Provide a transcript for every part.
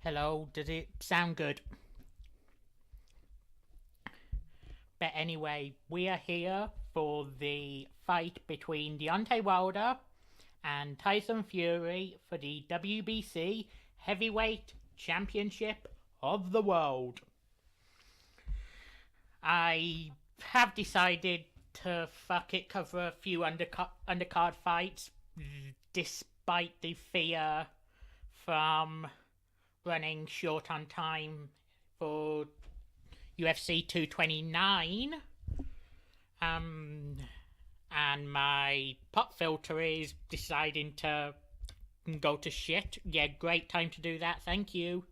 Hello, does it sound good? But anyway, we are here for the fight between Deontay Wilder and Tyson Fury for the WBC Heavyweight Championship of the World. I have decided to fuck it, cover a few undercard fights, despite the fear from running short on time for UFC 229. And my pop filter is deciding to go to shit. Yeah, great time to do that, thank you.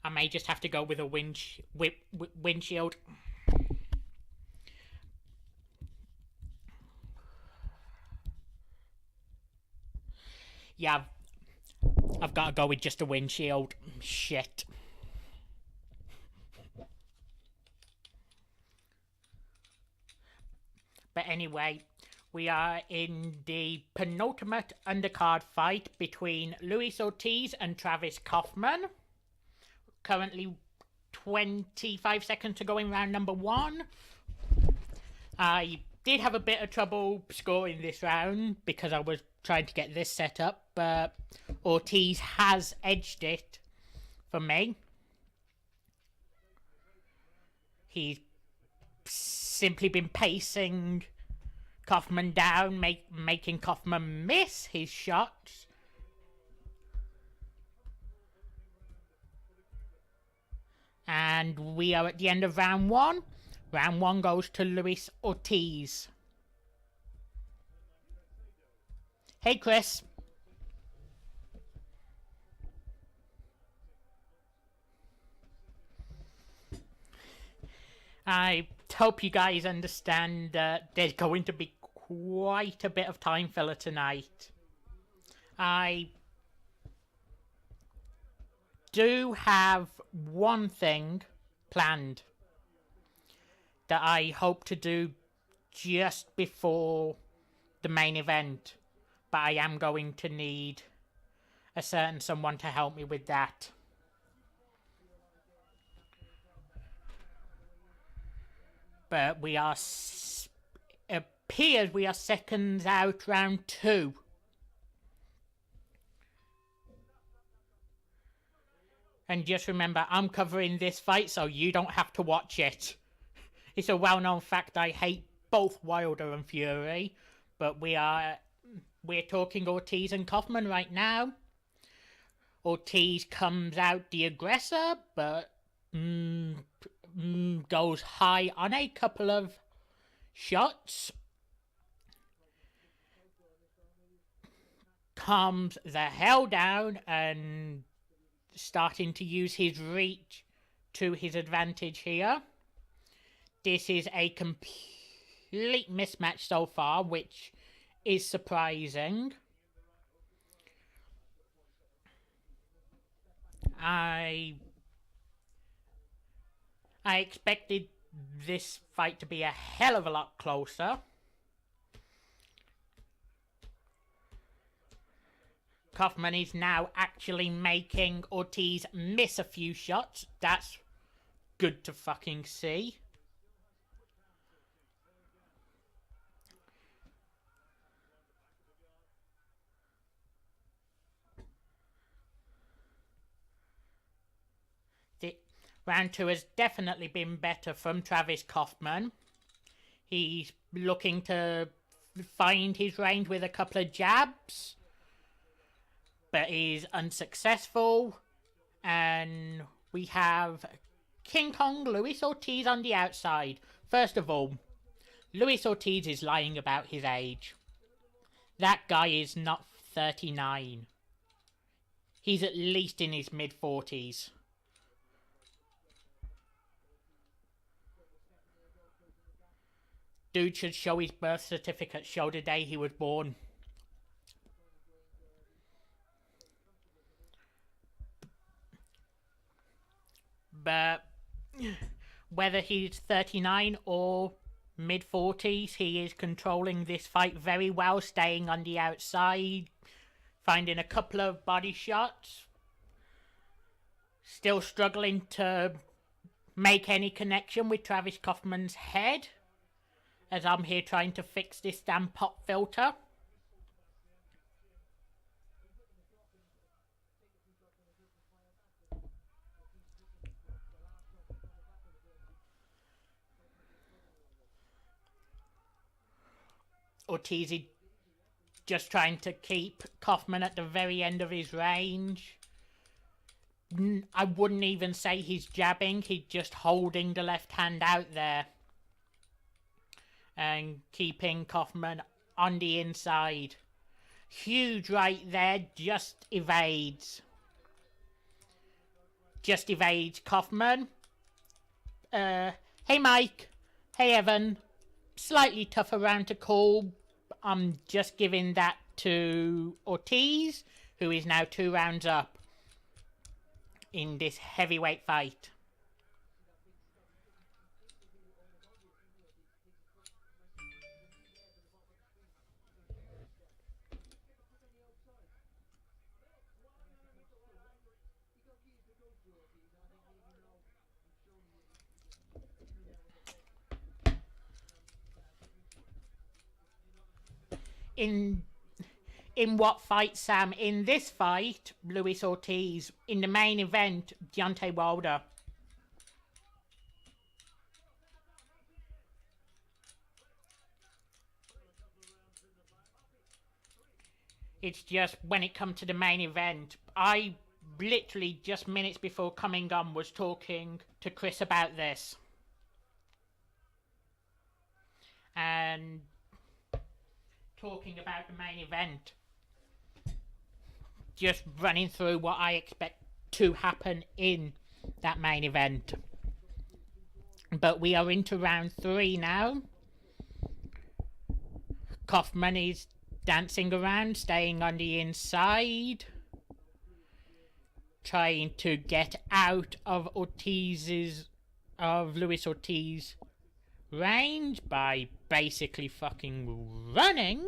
I may just have to go with a windshield. Yeah, I've got to go with just a windshield. Shit. But anyway, we are in the penultimate undercard fight between Luis Ortiz and Travis Kaufman. Currently 25 seconds to go in round number 1. I did have a bit of trouble scoring this round because I was trying to get this set up, but Ortiz has edged it for me. He's simply been pacing Kaufman down, making Kaufman miss his shots. And we are at the end of round 1. Round 1 goes to Luis Ortiz. Hey, Chris. I hope you guys understand there's going to be quite a bit of time filler tonight. I do have one thing planned that I hope to do just before the main event, but I am going to need a certain someone to help me with that. But we are, appears we are seconds out round 2. And just remember, I'm covering this fight, so you don't have to watch it. It's a well-known fact I hate both Wilder and Fury, but we're talking Ortiz and Kaufman right now. Ortiz comes out the aggressor, but goes high on a couple of shots. Calms the hell down and starting to use his reach to his advantage here. This is a complete mismatch so far, which is surprising. I expected this fight to be a hell of a lot closer. Kaufman is now actually making Ortiz miss a few shots. That's good to fucking see. Round 2 has definitely been better from Travis Kaufman. He's looking to find his range with a couple of jabs, but is unsuccessful. And we have King Kong Luis Ortiz on the outside. First of all, Luis Ortiz is lying about his age. That guy is not 39. He's at least in his mid-40s. Dude should show his birth certificate, show the day he was born. But whether he's 39 or mid-40s, he is controlling this fight very well, staying on the outside, finding a couple of body shots. Still struggling to make any connection with Travis Kaufman's head, as I'm here trying to fix this damn pop filter. Ortiz just trying to keep Kaufman at the very end of his range. I wouldn't even say he's jabbing, he's just holding the left hand out there and keeping Kaufman on the inside. Huge right there, just evades. Just evades Kaufman. Hey Mike. Hey Evan. Slightly tougher round to call. I'm just giving that to Ortiz, who is now 2 rounds up in this heavyweight fight. In what fight, Sam? In this fight, Luis Ortiz. In the main event, Deontay Wilder. It's just when it comes to the main event, I literally just minutes before coming on was talking to Chris about this. And talking about the main event. Just running through what I expect to happen in that main event. But we are into round 3 now. Kaufman is dancing around, staying on the inside. Trying to get out of Luis Ortiz's range by basically fucking running.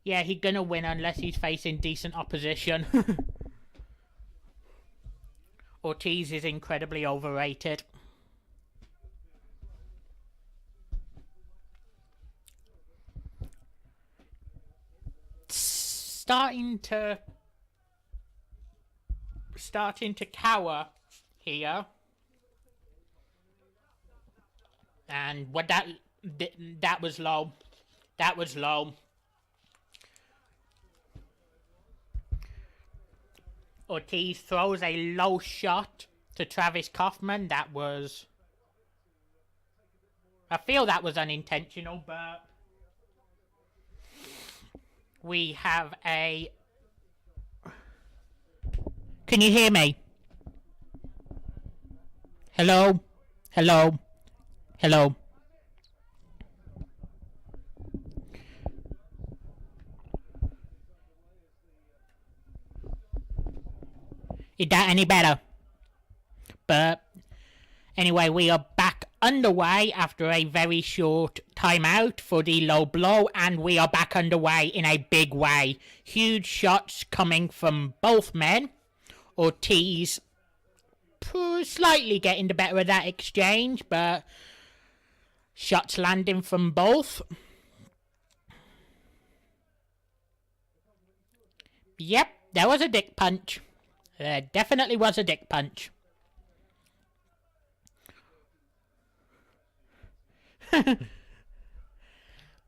Yeah, he's gonna win unless he's facing decent opposition. Ortiz is incredibly overrated. Starting to cower here. And what that was low. That was low. Ortiz throws a low shot to Travis Kaufman. That was... I feel that was unintentional, but... We have a... Can you hear me? Hello? Hello? Hello? Is that any better? But anyway, we are back underway after a very short timeout for the low blow, and we are back underway in a big way. Huge shots coming from both men. Ortiz slightly getting the better of that exchange, but shots landing from both. Yep, there was a dick punch. There definitely was a dick punch.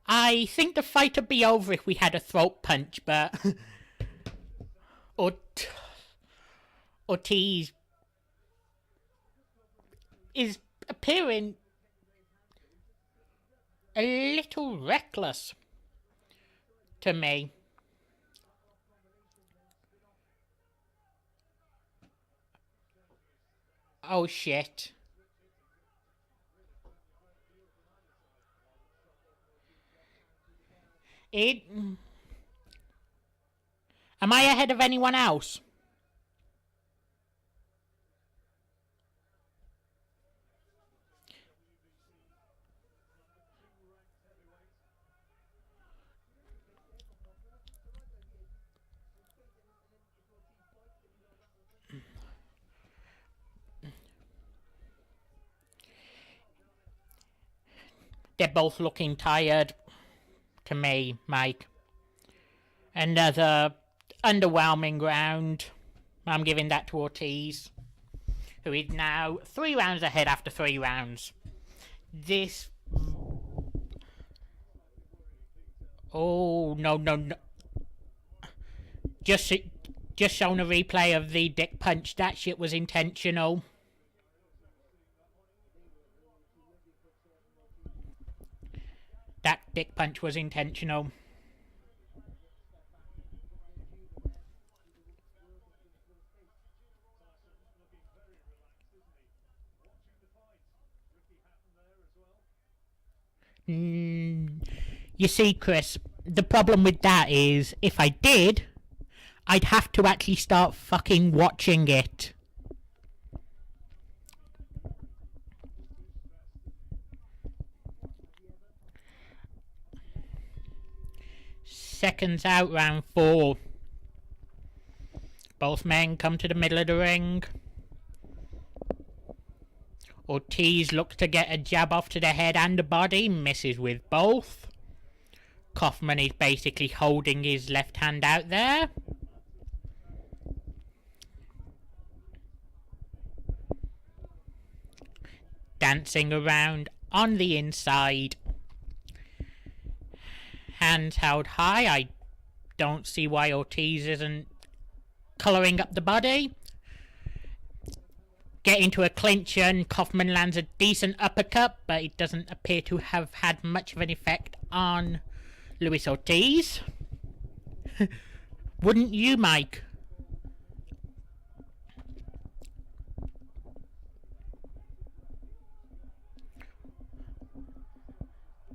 I think the fight would be over if we had a throat punch, but... Ortiz is appearing a little reckless to me. Oh shit. Am I ahead of anyone else? They're both looking tired to me, Mike. Another underwhelming round. I'm giving that to Ortiz, who is now 3 rounds ahead after 3 rounds. This... Oh, no. Just shown a replay of the dick punch. That shit was intentional. That dick punch was intentional. You see, Chris, the problem with that is, if I did, I'd have to actually start fucking watching it. Seconds out, round 4. Both men come to the middle of the ring. Ortiz looks to get a jab off to the head and the body, misses with both. Kaufman is basically holding his left hand out there. Dancing around on the inside. Hands held high. I don't see why Ortiz isn't colouring up the body. Get into a clinch and Kaufman lands a decent uppercut, but it doesn't appear to have had much of an effect on Luis Ortiz. Wouldn't you, Mike?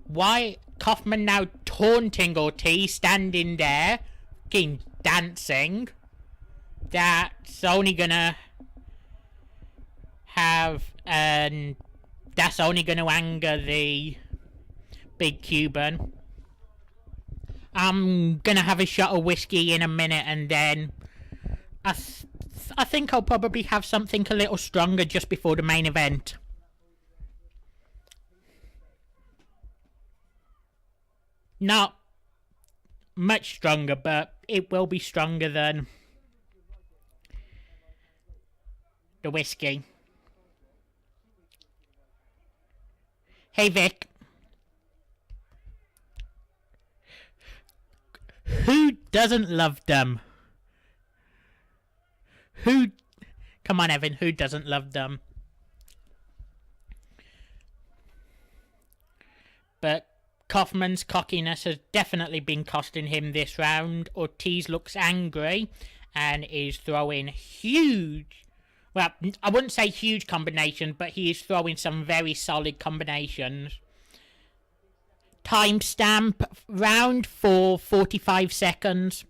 Why Kaufman now taunting Ortiz, standing there, fucking dancing? That's only gonna have, that's only gonna anger the big Cuban. I'm gonna have a shot of whiskey in a minute, and then I think I'll probably have something a little stronger just before the main event. Not much stronger, but it will be stronger than the whiskey. Hey, Vic. Who doesn't love them? Come on, Evan, who doesn't love them? But Kaufman's cockiness has definitely been costing him this round. Ortiz looks angry and is throwing huge... Well, I wouldn't say huge combinations, but he is throwing some very solid combinations. Timestamp round for 45 seconds.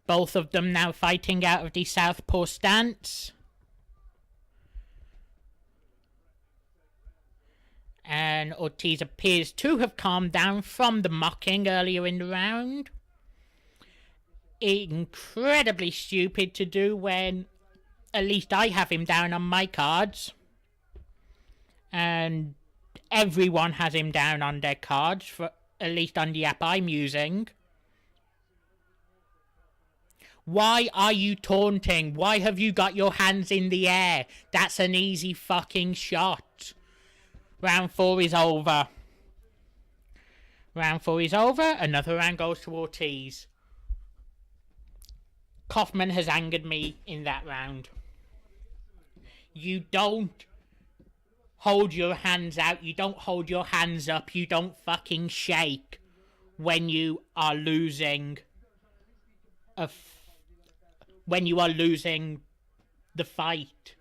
Both of them now fighting out of the southpaw stance. And Ortiz appears to have calmed down from the mocking earlier in the round. Incredibly stupid to do when at least I have him down on my cards. And everyone has him down on their cards, for at least on the app I'm using. Why are you taunting? Why have you got your hands in the air? That's an easy fucking shot. Round 4 is over. Round 4 is over. Another round goes to Ortiz. Kaufman has angered me in that round. You don't hold your hands out. You don't hold your hands up. You don't fucking shake when you are losing when you are losing the fight.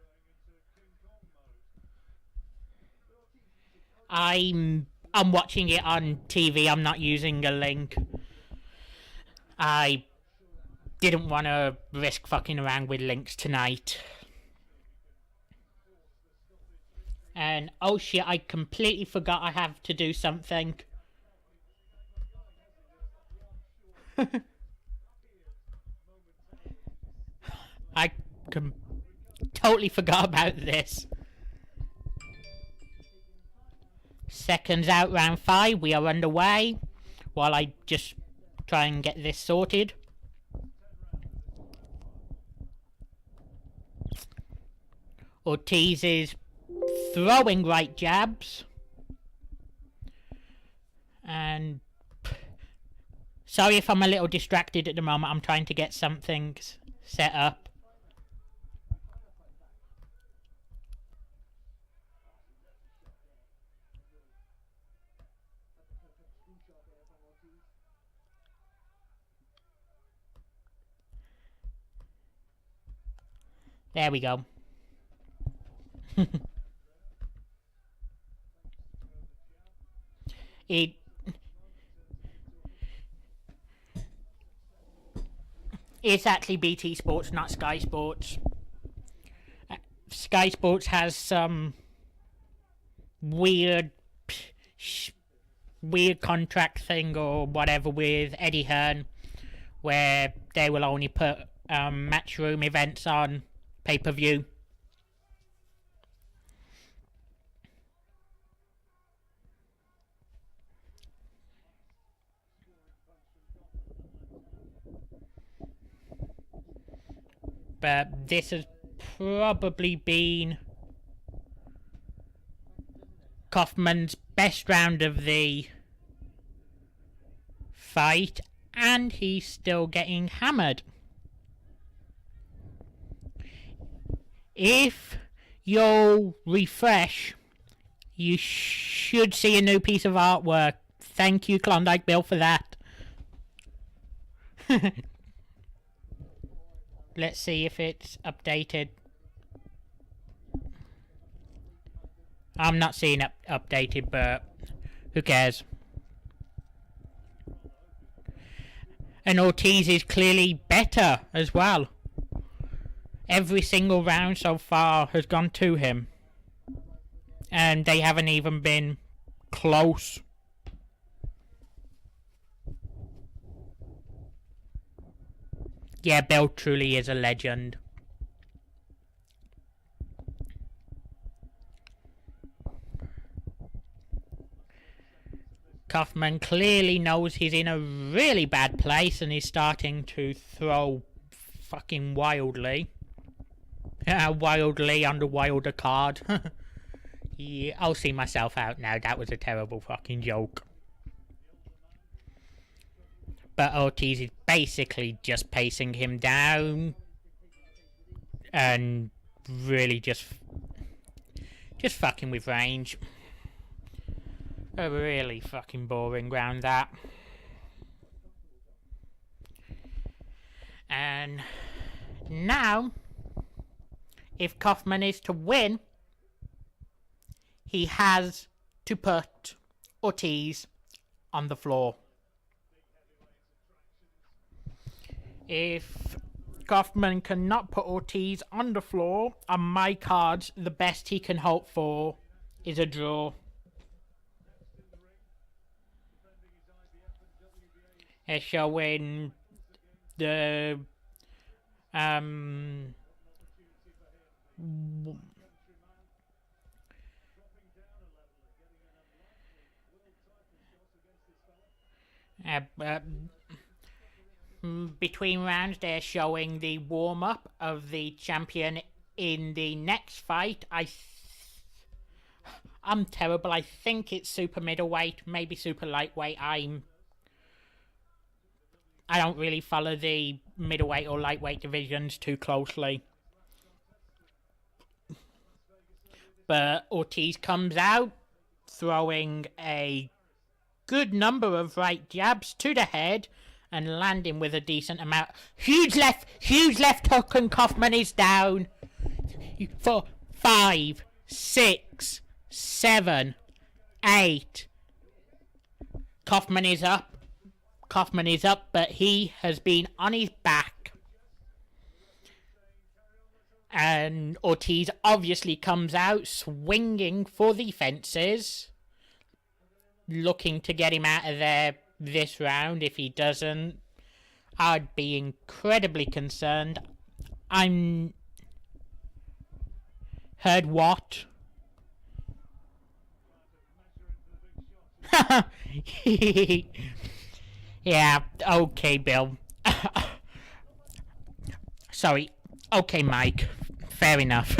I'm watching it on TV. I'm not using a link. I didn't want to risk fucking around with links tonight. And oh shit, I completely forgot I have to do something. I Totally forgot about this. Seconds out, round 5. We are underway. While I just try and get this sorted. Ortiz is throwing right jabs. And sorry if I'm a little distracted at the moment. I'm trying to get something set up. There we go. It's actually BT Sports, not Sky Sports. Sky Sports has some weird contract thing or whatever with Eddie Hearn, where they will only put Matchroom events on pay-per-view. But this has probably been Kaufman's best round of the fight, and he's still getting hammered. If you'll refresh, you should see a new piece of artwork. Thank you, Klondike Bill, for that. Let's see if it's updated. I'm not seeing it updated, but who cares? And Ortiz is clearly better as well. Every single round so far has gone to him. And they haven't even been close. Yeah, Bill truly is a legend. Kaufman clearly knows he's in a really bad place and he's starting to throw fucking wildly. Wildly on the Wilder card. Yeah, I'll see myself out now. That was a terrible fucking joke. But Ortiz is basically just pacing him down. And really just fucking with range. A really fucking boring round, that. And now, if Kaufman is to win, he has to put Ortiz on the floor. If Kaufman cannot put Ortiz on the floor, on my cards, the best he can hope for is a draw. They're showing the between rounds, they're showing the warm-up of the champion in the next fight. I'm terrible. I think it's super middleweight, maybe super lightweight. I don't really follow the middleweight or lightweight divisions too closely. But Ortiz comes out throwing a good number of right jabs to the head and landing with a decent amount. Huge left hook, and Kaufman is down. 4, 5, 6, 7, 8. Kaufman is up, but he has been on his back. And Ortiz obviously comes out swinging for the fences, looking to get him out of there this round. If he doesn't, I'd be incredibly concerned. I'm Heard what? Yeah, okay, Bill. Sorry. Okay, Mike. Fair enough.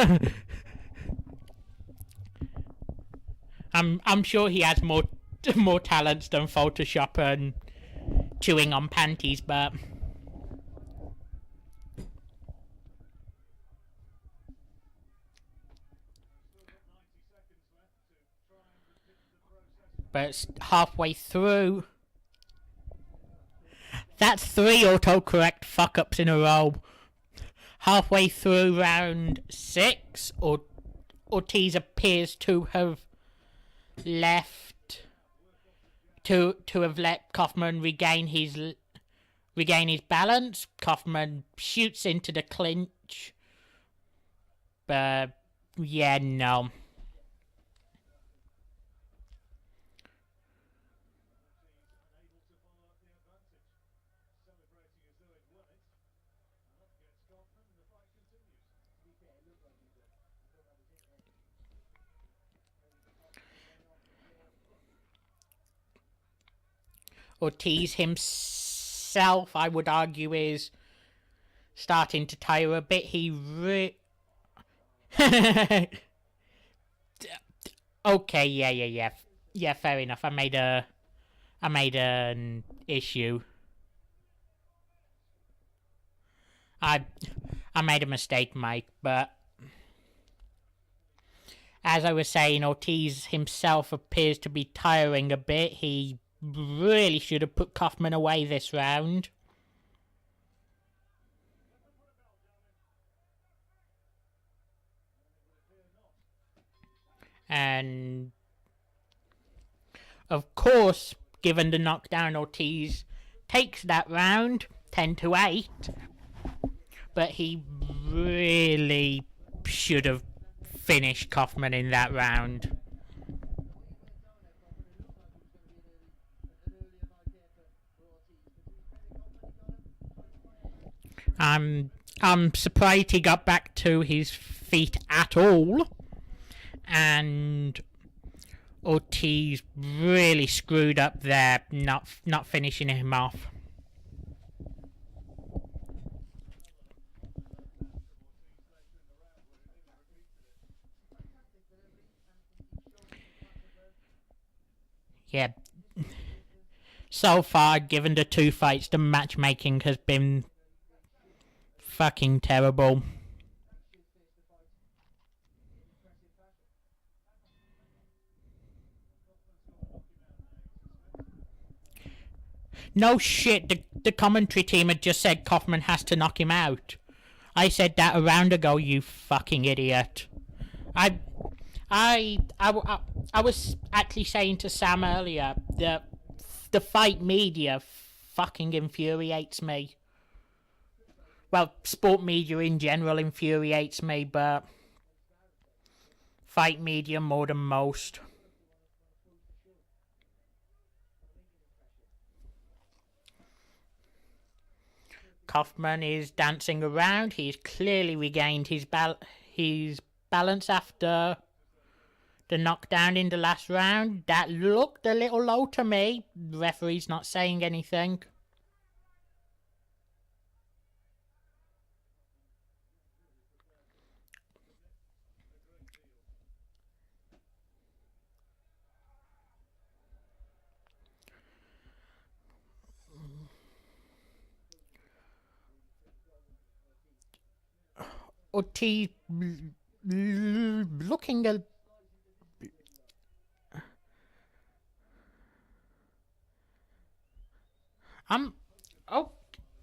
I'm sure he has more talents than Photoshop and chewing on panties, but it's halfway through. That's 3 autocorrect fuck-ups in a row. Halfway through round 6, Ortiz appears to have left to have let Kaufman regain his balance. Kaufman shoots into the clinch, but yeah, no. Ortiz himself, I would argue, is starting to tire a bit. Okay, yeah. Fair enough. I made an issue. I made a mistake, Mike. But as I was saying, Ortiz himself appears to be tiring a bit. He really should have put Kaufman away this round. And of course, given the knockdown, Ortiz takes that round 10-8. But he really should have finished Kaufman in that round. I'm surprised he got back to his feet at all. And Ortiz really screwed up there, not finishing him off. Yeah. So far, given the 2 fights, the matchmaking has been fucking terrible. No shit, the commentary team had just said Kaufman has to knock him out. I said that a round ago, you fucking idiot. I was actually saying to Sam earlier that the fight media fucking infuriates me. Well, sport media in general infuriates me, but fight media more than most. Kaufman is dancing around. He's clearly regained his balance after the knockdown in the last round. That looked a little low to me. The referee's not saying anything. Ortiz looking a...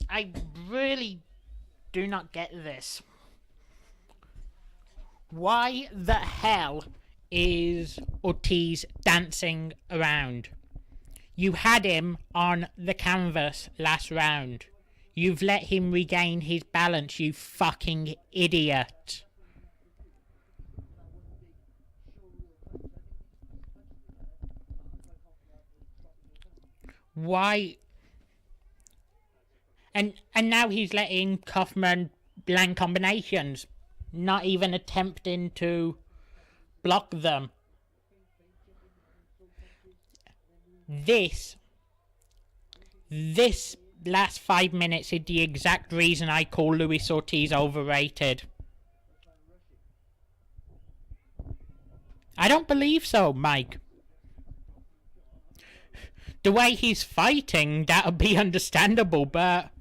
I really do not get this. Why the hell is Ortiz dancing around? You had him on the canvas last round. You've let him regain his balance, you fucking idiot. Why? And now he's letting Kaufman land combinations. not even attempting to block them. This last 5 minutes is the exact reason I call Luis Ortiz overrated. I don't believe so, Mike. The way he's fighting, that would be understandable, but...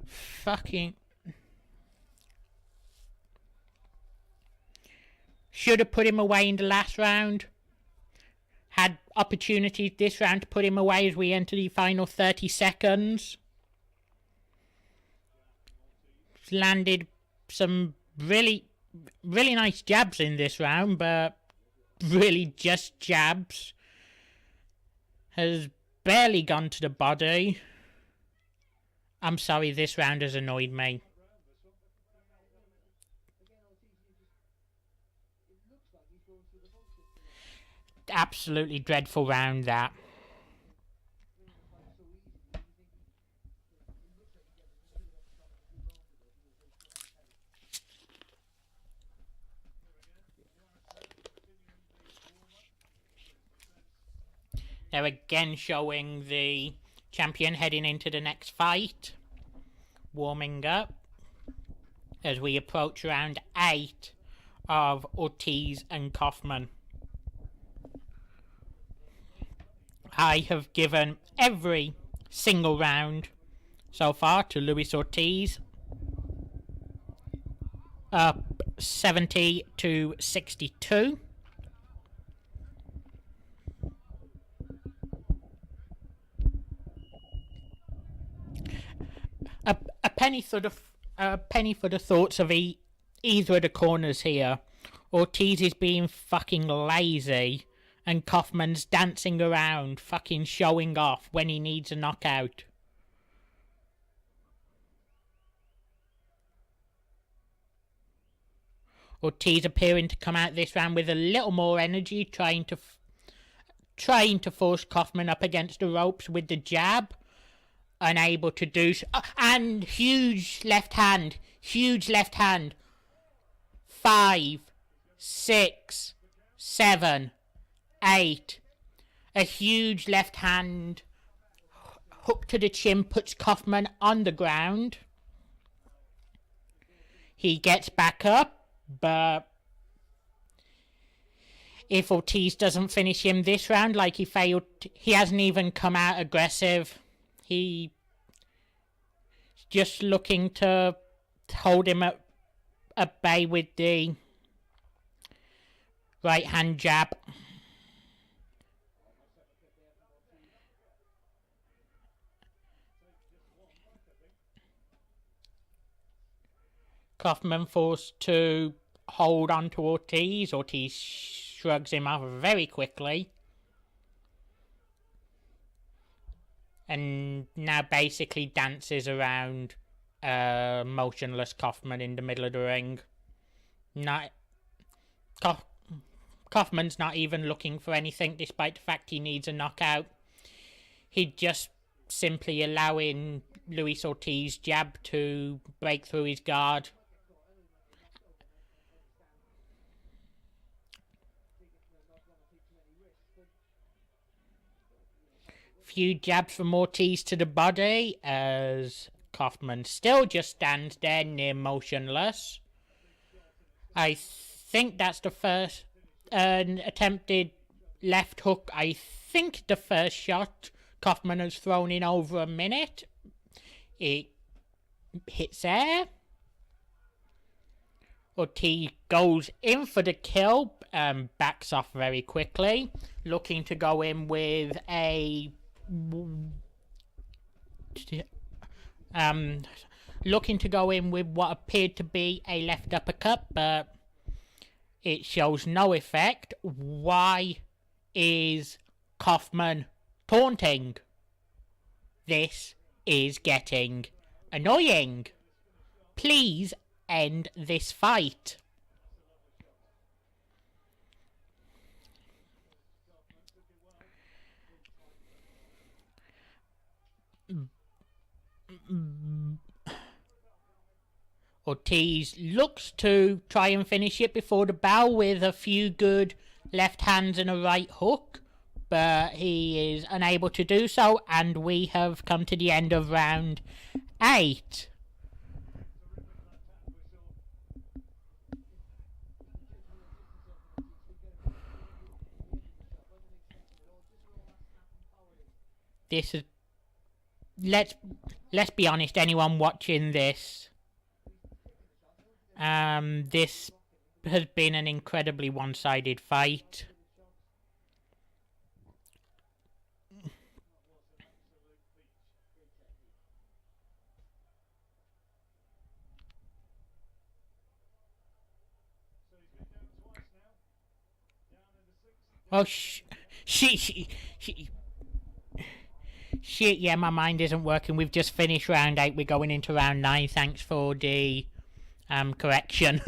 fucking... should have put him away in the last round. Had opportunities this round to put him away as we enter the final 30 seconds. Landed some really nice jabs in this round, but really just jabs. Has barely gone to the body. I'm sorry, this round has annoyed me. Absolutely dreadful round, that. They're again showing the champion heading into the next fight. Warming up as we approach round 8 of Ortiz and Kaufman. I have given every single round so far to Luis Ortiz. Up 70-62. A penny for the thoughts of either of the corners here. Ortiz is being fucking lazy, and Kaufman's dancing around, fucking showing off when he needs a knockout. Ortiz appearing to come out this round with a little more energy, trying to force Kaufman up against the ropes with the jab. Unable to do so. And huge left hand. 5, 6, 7, 8. A huge left hand hook to the chin puts Kaufman on the ground. He gets back up, but if Ortiz doesn't finish him this round like he failed, he hasn't even come out aggressive. He's just looking to hold him at bay with the right hand jab. Kaufman forced to hold on to Ortiz. Ortiz shrugs him off very quickly. And now basically dances around motionless Kaufman in the middle of the ring. Kaufman's not even looking for anything, despite the fact he needs a knockout. He's just simply allowing Luis Ortiz's jab to break through his guard. Few jabs from Ortiz to the body as Kaufman still just stands there near motionless. I think that's the first attempted left hook. I think the first shot Kaufman has thrown in over a minute. It hits air. Ortiz goes in for the kill, backs off very quickly, looking to go in with a what appeared to be a left uppercut, but it shows no effect. Why is Kaufman taunting? This is getting annoying. Please end this fight. Ortiz looks to try and finish it before the bell with a few good left hands and a right hook, but he is unable to do so, and we have come to the end of round 8. This is, let's be honest, anyone watching this, this has been an incredibly one-sided fight. Oh, shit, yeah, my mind isn't working. We've just finished round 8. We're going into round 9. Thanks for the correction.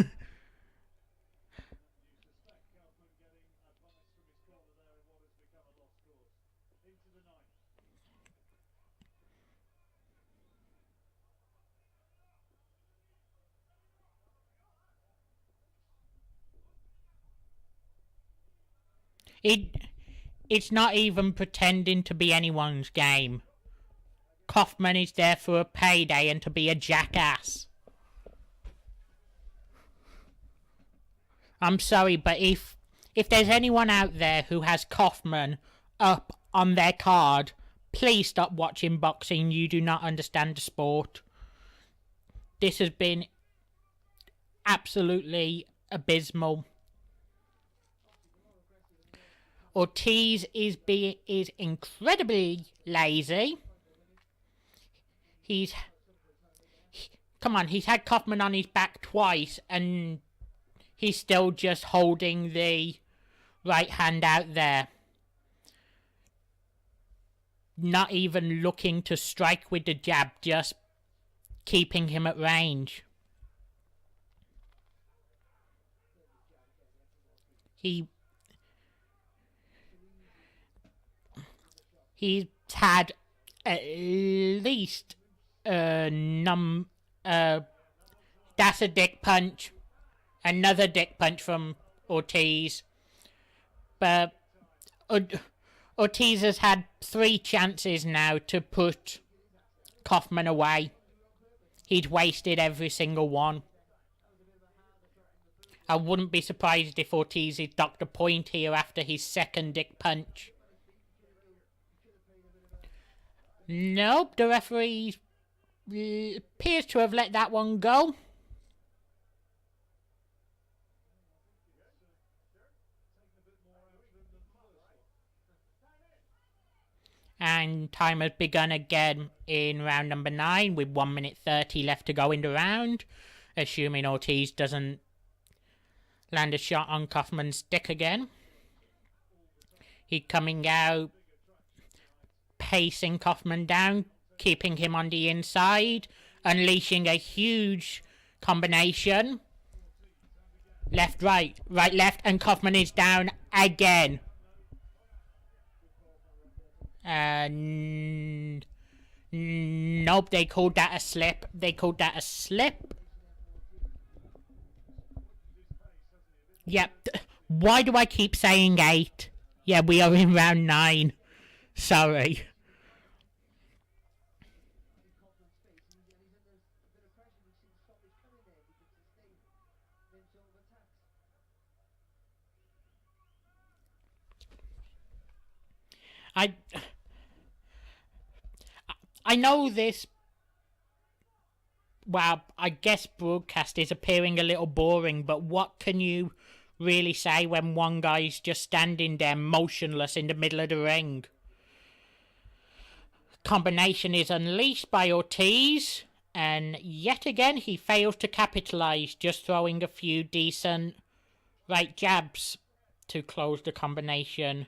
It's not even pretending to be anyone's game. Kaufman is there for a payday and to be a jackass. I'm sorry, but if there's anyone out there who has Kaufman up on their card, please stop watching boxing. You do not understand the sport. This has been absolutely abysmal. Ortiz is incredibly lazy. He's had Kaufman on his back twice, and he's still just holding the right hand out there. Not even looking to strike with the jab, just keeping him at range. He's had at least that's a dick punch, another dick punch from Ortiz, but Ortiz has had 3 chances now to put Kaufman away. He's wasted every single one. I wouldn't be surprised if Ortiz is docked a point here after his second dick punch. Nope, the referee appears to have let that one go. And time has begun again in round number 9 with 1 minute 30 left to go in the round. Assuming Ortiz doesn't land a shot on Kaufman's stick again. He's coming out, pacing Kaufman down, keeping him on the inside, unleashing a huge combination. Left, right, right, left, and Kaufman is down again. Nope, they called that a slip. Yep. Why do I keep saying 8? Yeah, we are in round 9. Sorry. I know this, well, I guess broadcast is appearing a little boring, but what can you really say when one guy's just standing there motionless in the middle of the ring? Combination is unleashed by Ortiz, and yet again he fails to capitalize, just throwing a few decent right jabs to close the combination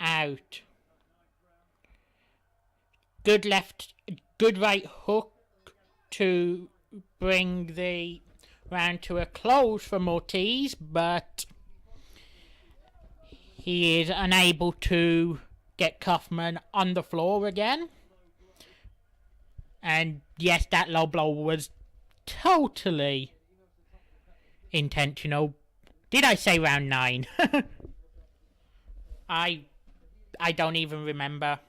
out. Good right hook to bring the round to a close from Ortiz, but he is unable to get Kaufman on the floor again. And yes, that low blow was totally intentional. Did I say round 9? I don't even remember.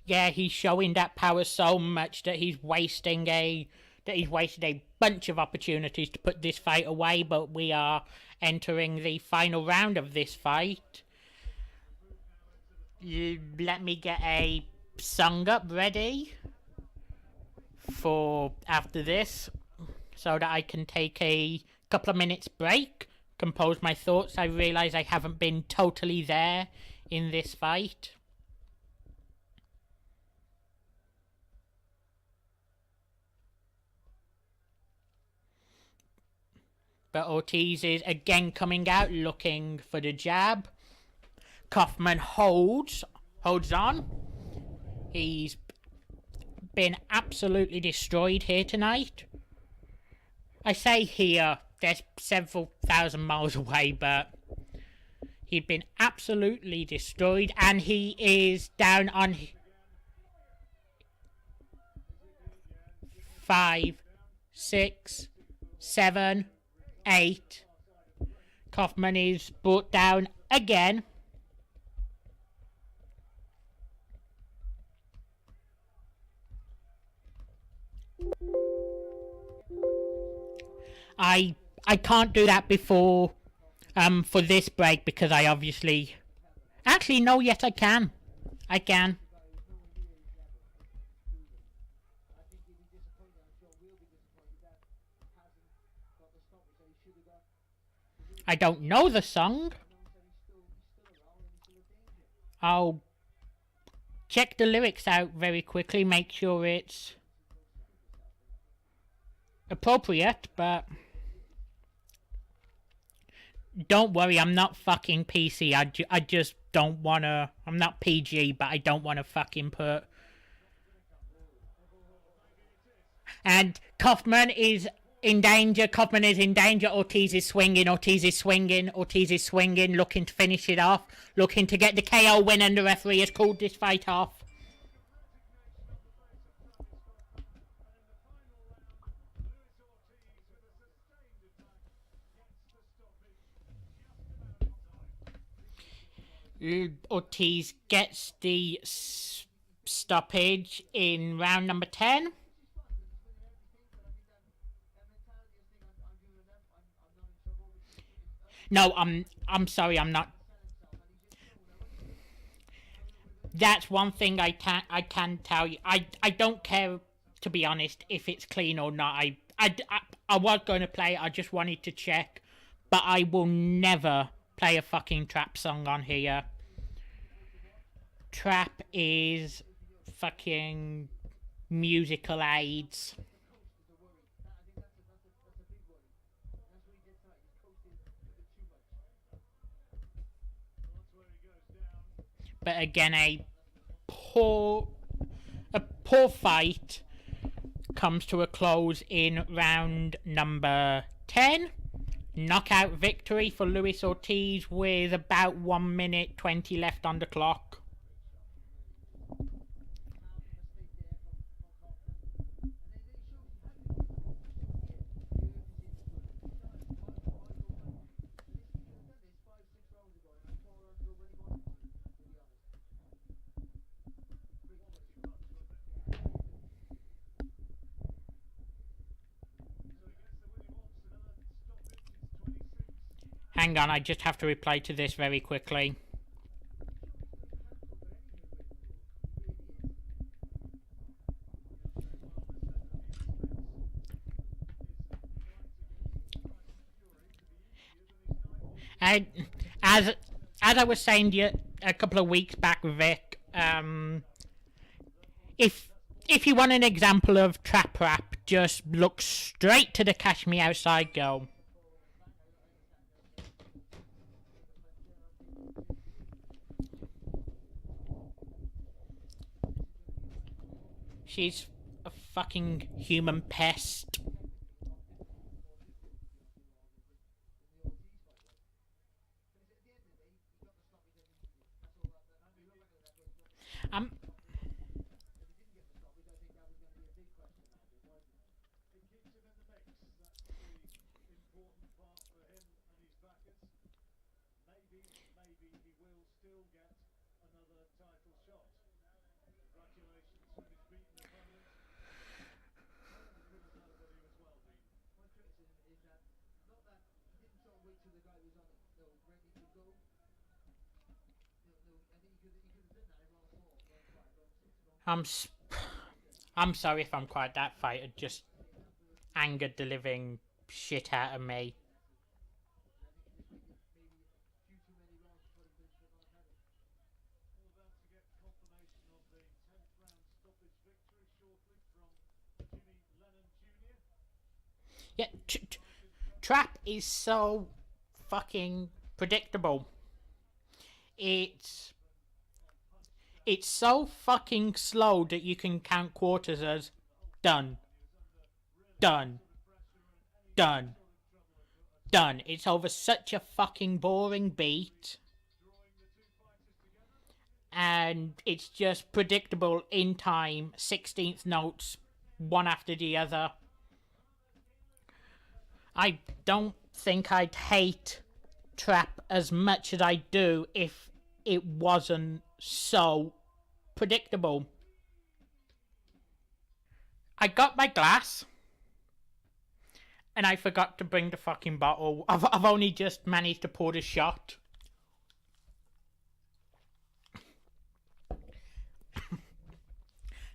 Yeah, he's showing that power so much that he's wasted a bunch of opportunities to put this fight away, but we are entering the final round of this fight. Let me get a song up ready for after this so that I can take a couple of minutes break, compose my thoughts. I realise I haven't been totally there in this fight. But Ortiz is again coming out looking for the jab. Kaufman holds on. He's been absolutely destroyed here tonight. I say here, there's several thousand miles away, but he'd been absolutely destroyed, and he is down on 5, 6, 7, 8. Kaufman is brought down again. I can't do that before for this break because I obviously actually no, yes I can. I can. I don't know the song. I'll check the lyrics out very quickly, make sure it's appropriate, but don't worry, I'm not fucking PC. I just don't wanna. I'm not PG, but I don't wanna fucking put. And Kaufman is in danger. Kaufman is in danger. Ortiz is swinging. Ortiz is swinging. Ortiz is swinging, looking to finish it off, looking to get the KO win, and the referee has called this fight off. Ortiz gets the stoppage in round number 10. No, I'm sorry, I'm not. That's one thing I can tell you. I don't care, to be honest, if it's clean or not. I was going to play it, I just wanted to check, but I will never play a fucking trap song on here. Trap is fucking musical aids. But again, a poor fight comes to a close in round number 10. Knockout victory for Luis Ortiz with about 1 minute 20 left on the clock. Hang on, I just have to reply to this very quickly. As I was saying to you a couple of weeks back, Vic, if you want an example of trap rap, just look straight to the Cash Me Outside Girl. She's a fucking human pest. I'm I'm I'm sorry if I'm quiet. That fight had just angered the living shit out of me. Yeah, Trap is so fucking predictable. It's it's so fucking slow that you can count quarters as done, done, done, done. It's over such a fucking boring beat. And it's just predictable in time, 16th notes, one after the other. I don't think I'd hate Trap as much as I do if it wasn't so predictable. I got my glass and I forgot to bring the fucking bottle. I've only just managed to pour the shot.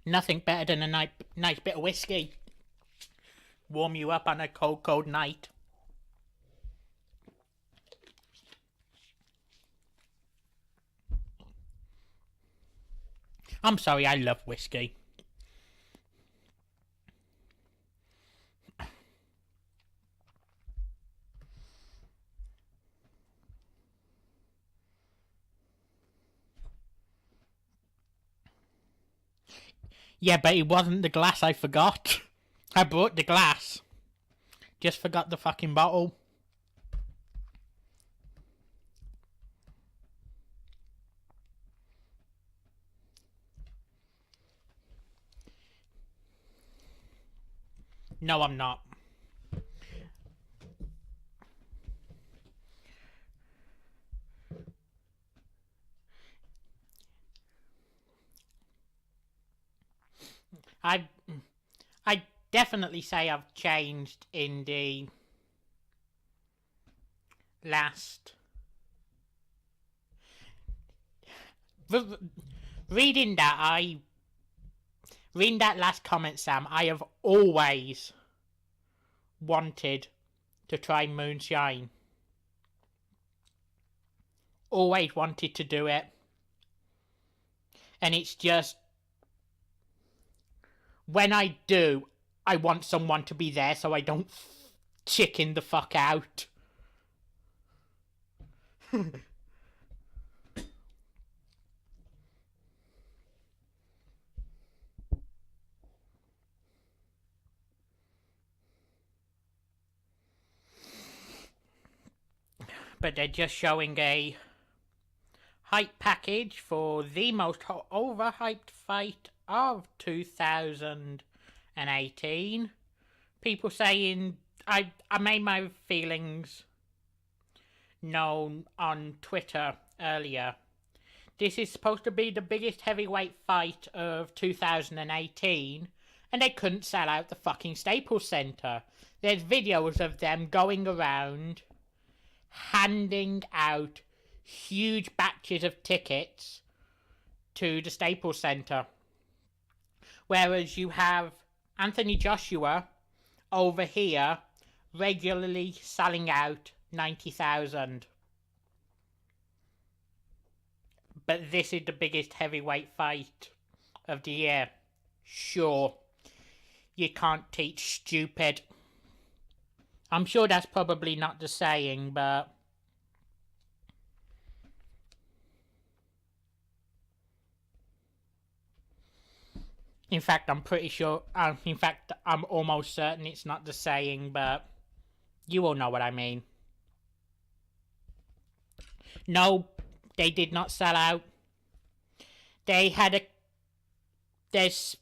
Nothing better than a nice bit of whiskey. Warm you up on a cold, cold night. I'm sorry, I love whiskey. Yeah, but it wasn't the glass I forgot. I brought the glass. Just forgot the fucking bottle. No, I'm not. I definitely say I've changed in the last reading that last comment, Sam. I have always wanted to try moonshine. Always wanted to do it, and it's just when I do, I want someone to be there so I don't chicken the fuck out. But they're just showing a hype package for the most overhyped fight of 2018. People saying I made my feelings known on Twitter earlier. This is supposed to be the biggest heavyweight fight of 2018, and they couldn't sell out the fucking Staples Center. There's videos of them going around handing out huge batches of tickets to the Staples Center. Whereas you have Anthony Joshua over here regularly selling out 90,000. But this is the biggest heavyweight fight of the year. Sure, you can't teach stupid. I'm sure that's probably not the saying, but In fact, I'm pretty sure. In fact, I'm almost certain it's not the saying, but you all know what I mean. No, they did not sell out. They had a. There's.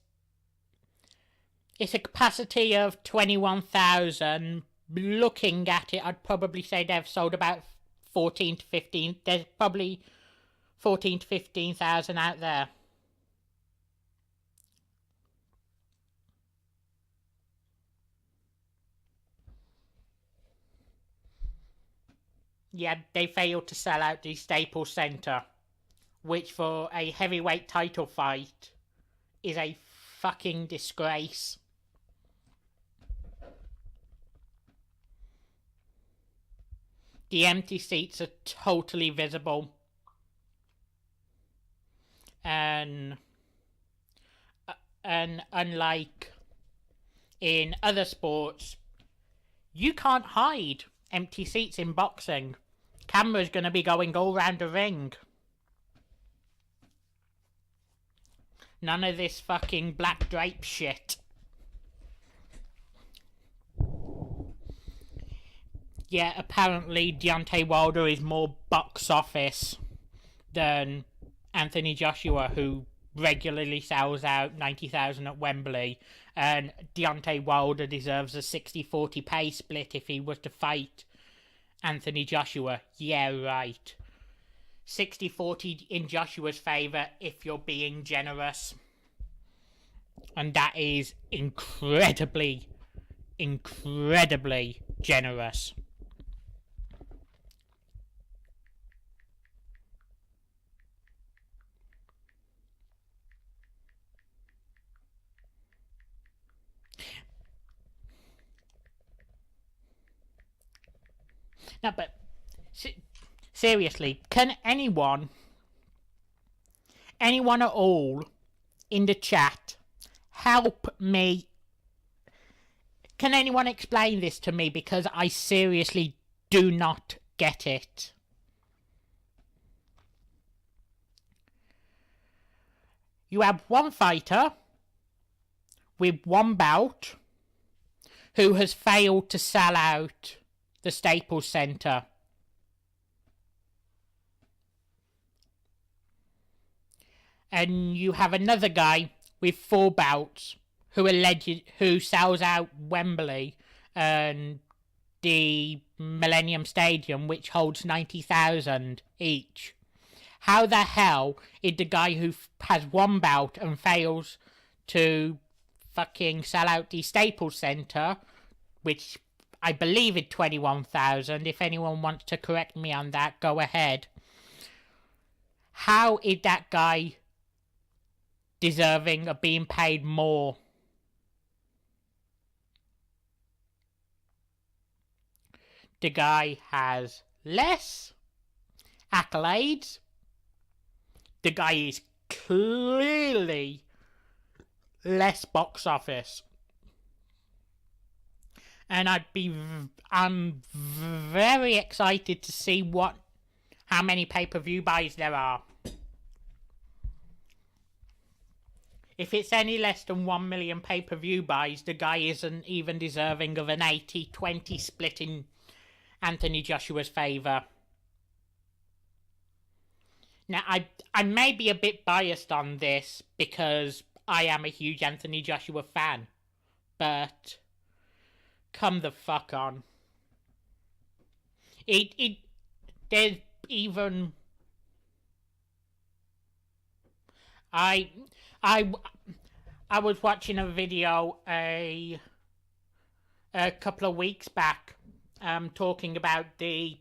It's a capacity of 21,000. Looking at it, I'd probably say they've sold about 14 to 15. There's probably 14 to 15,000 out there. Yeah, they failed to sell out the Staples Center, which for a heavyweight title fight is a fucking disgrace. The empty seats are totally visible. And unlike in other sports, you can't hide empty seats in boxing. Camera's gonna be going all round the ring. None of this fucking black drape shit. Yeah, apparently Deontay Wilder is more box office than Anthony Joshua, who regularly sells out 90,000 at Wembley, and Deontay Wilder deserves a 60-40 pay split if he was to fight Anthony Joshua. Yeah, right. 60-40 in Joshua's favour if you're being generous. And that is incredibly generous. No, but seriously, can anyone at all in the chat help me? Can anyone explain this to me, because I seriously do not get it. You have one fighter with one bout who has failed to sell out the Staples Center. And you have another guy with 4 bouts who sells out Wembley and the Millennium Stadium, which holds 90,000 each. How the hell is the guy who has one bout and fails to fucking sell out the Staples Center, which I believe is 21,000. If anyone wants to correct me on that, go ahead. How is that guy deserving of being paid more? The guy has less accolades. The guy is clearly less box office. And I'm very excited to see how many pay-per-view buys there are. If it's any less than 1 million pay-per-view buys, the guy isn't even deserving of an 80-20 split in Anthony Joshua's favour. Now, I may be a bit biased on this because I am a huge Anthony Joshua fan, but come the fuck on. There's even... I was watching a video a couple of weeks back talking about the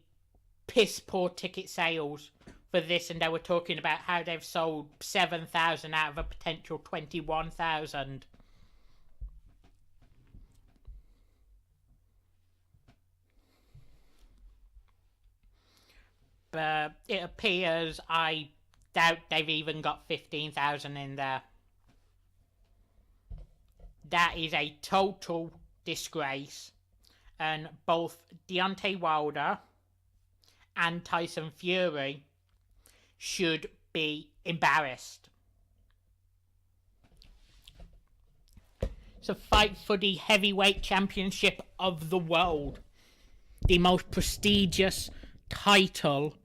piss poor ticket sales for this, and they were talking about how they've sold 7,000 out of a potential 21,000. But it appears, I doubt they've even got 15,000 in there. That is a total disgrace. And both Deontay Wilder and Tyson Fury should be embarrassed. to fight for the heavyweight championship of the world, the most prestigious title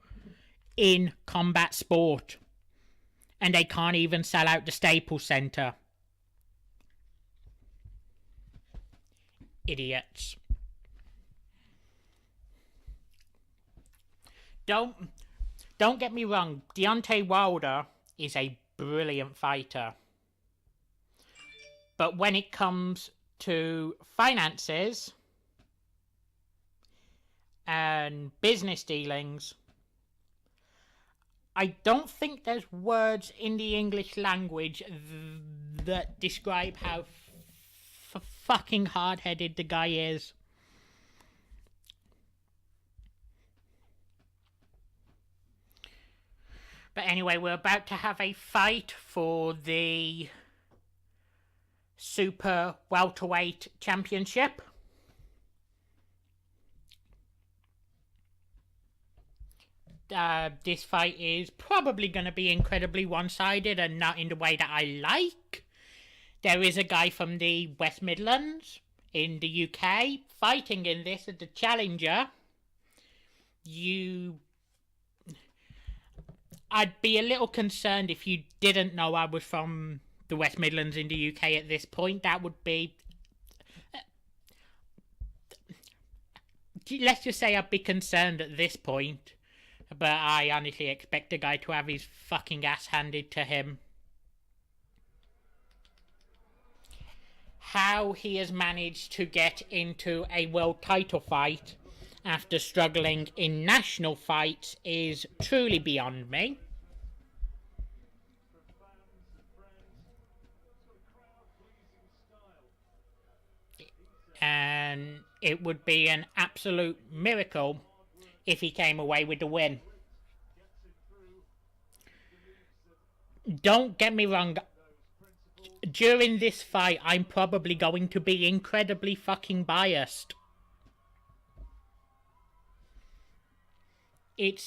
in combat sport, and they can't even sell out the Staples Center. Idiots. Don't get me wrong, Deontay Wilder is a brilliant fighter. But when it comes to finances and business dealings, I don't think there's words in the English language that describe how fucking hard-headed the guy is. But anyway, we're about to have a fight for the Super Welterweight Championship. This fight is probably going to be incredibly one-sided and not in the way that I like. There is a guy from the West Midlands in the UK fighting in this as the challenger. I'd be a little concerned if you didn't know I was from the West Midlands in the UK at this point. That would be... let's just say I'd be concerned at this point. But I honestly expect the guy to have his fucking ass handed to him. How he has managed to get into a world title fight after struggling in national fights is truly beyond me. And it would be an absolute miracle if he came away with the win. Don't get me wrong, during this fight I'm probably going to be incredibly fucking biased. It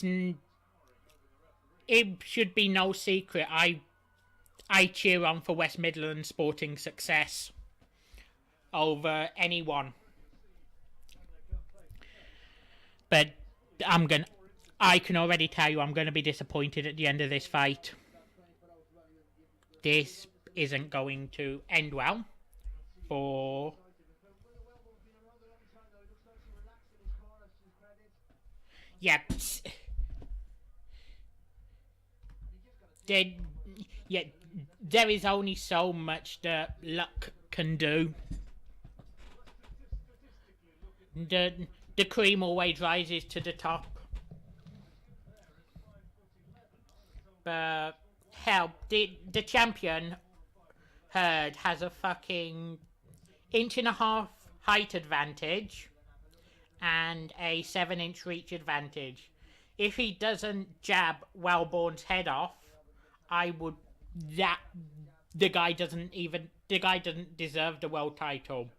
should be no secret I cheer on for West Midlands sporting success over anyone. But I can already tell you I'm going to be disappointed at the end of this fight. This isn't going to end well for... yeah, there is only so much that luck can do. The cream always rises to the top. But hell, the champion Hurd has a fucking 1.5-inch height advantage and a 7-inch reach advantage. If he doesn't jab Wellborn's head off, the guy doesn't deserve the world title.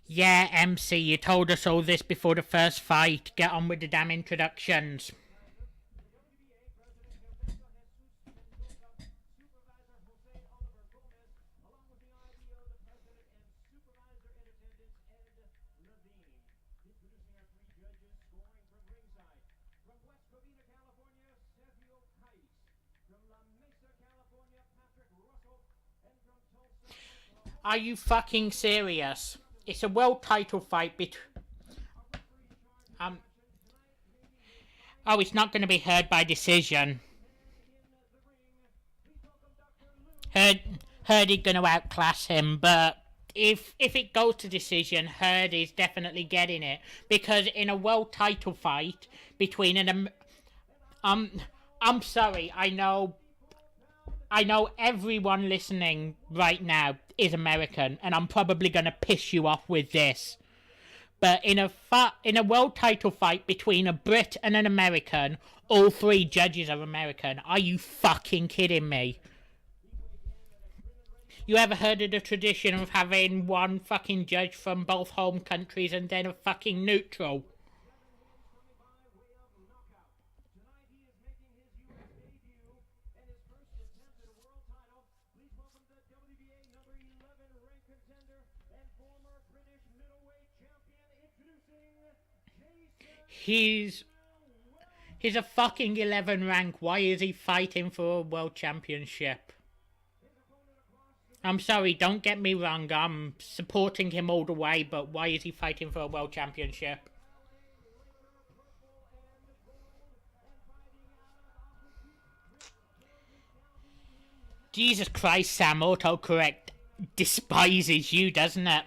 Yeah, MC, you told us all this before the first fight. Get on with the damn introductions. Are you fucking serious? it's a world title fight oh, it's not going to be heard by decision. Hardy going to outclass him, but if it goes to decision, Hardy's definitely getting it, because in a world title fight between I'm sorry, I know everyone listening right now is American, and I'm probably going to piss you off with this. But in a world title fight between a Brit and an American, all three judges are American. Are you fucking kidding me? You ever heard of the tradition of having one fucking judge from both home countries and then a fucking neutral? He's a fucking 11 rank. Why is he fighting for a world championship? I'm sorry, don't get me wrong, I'm supporting him all the way, but why is he fighting for a world championship? Jesus Christ, Sam, autocorrect despises you, doesn't it?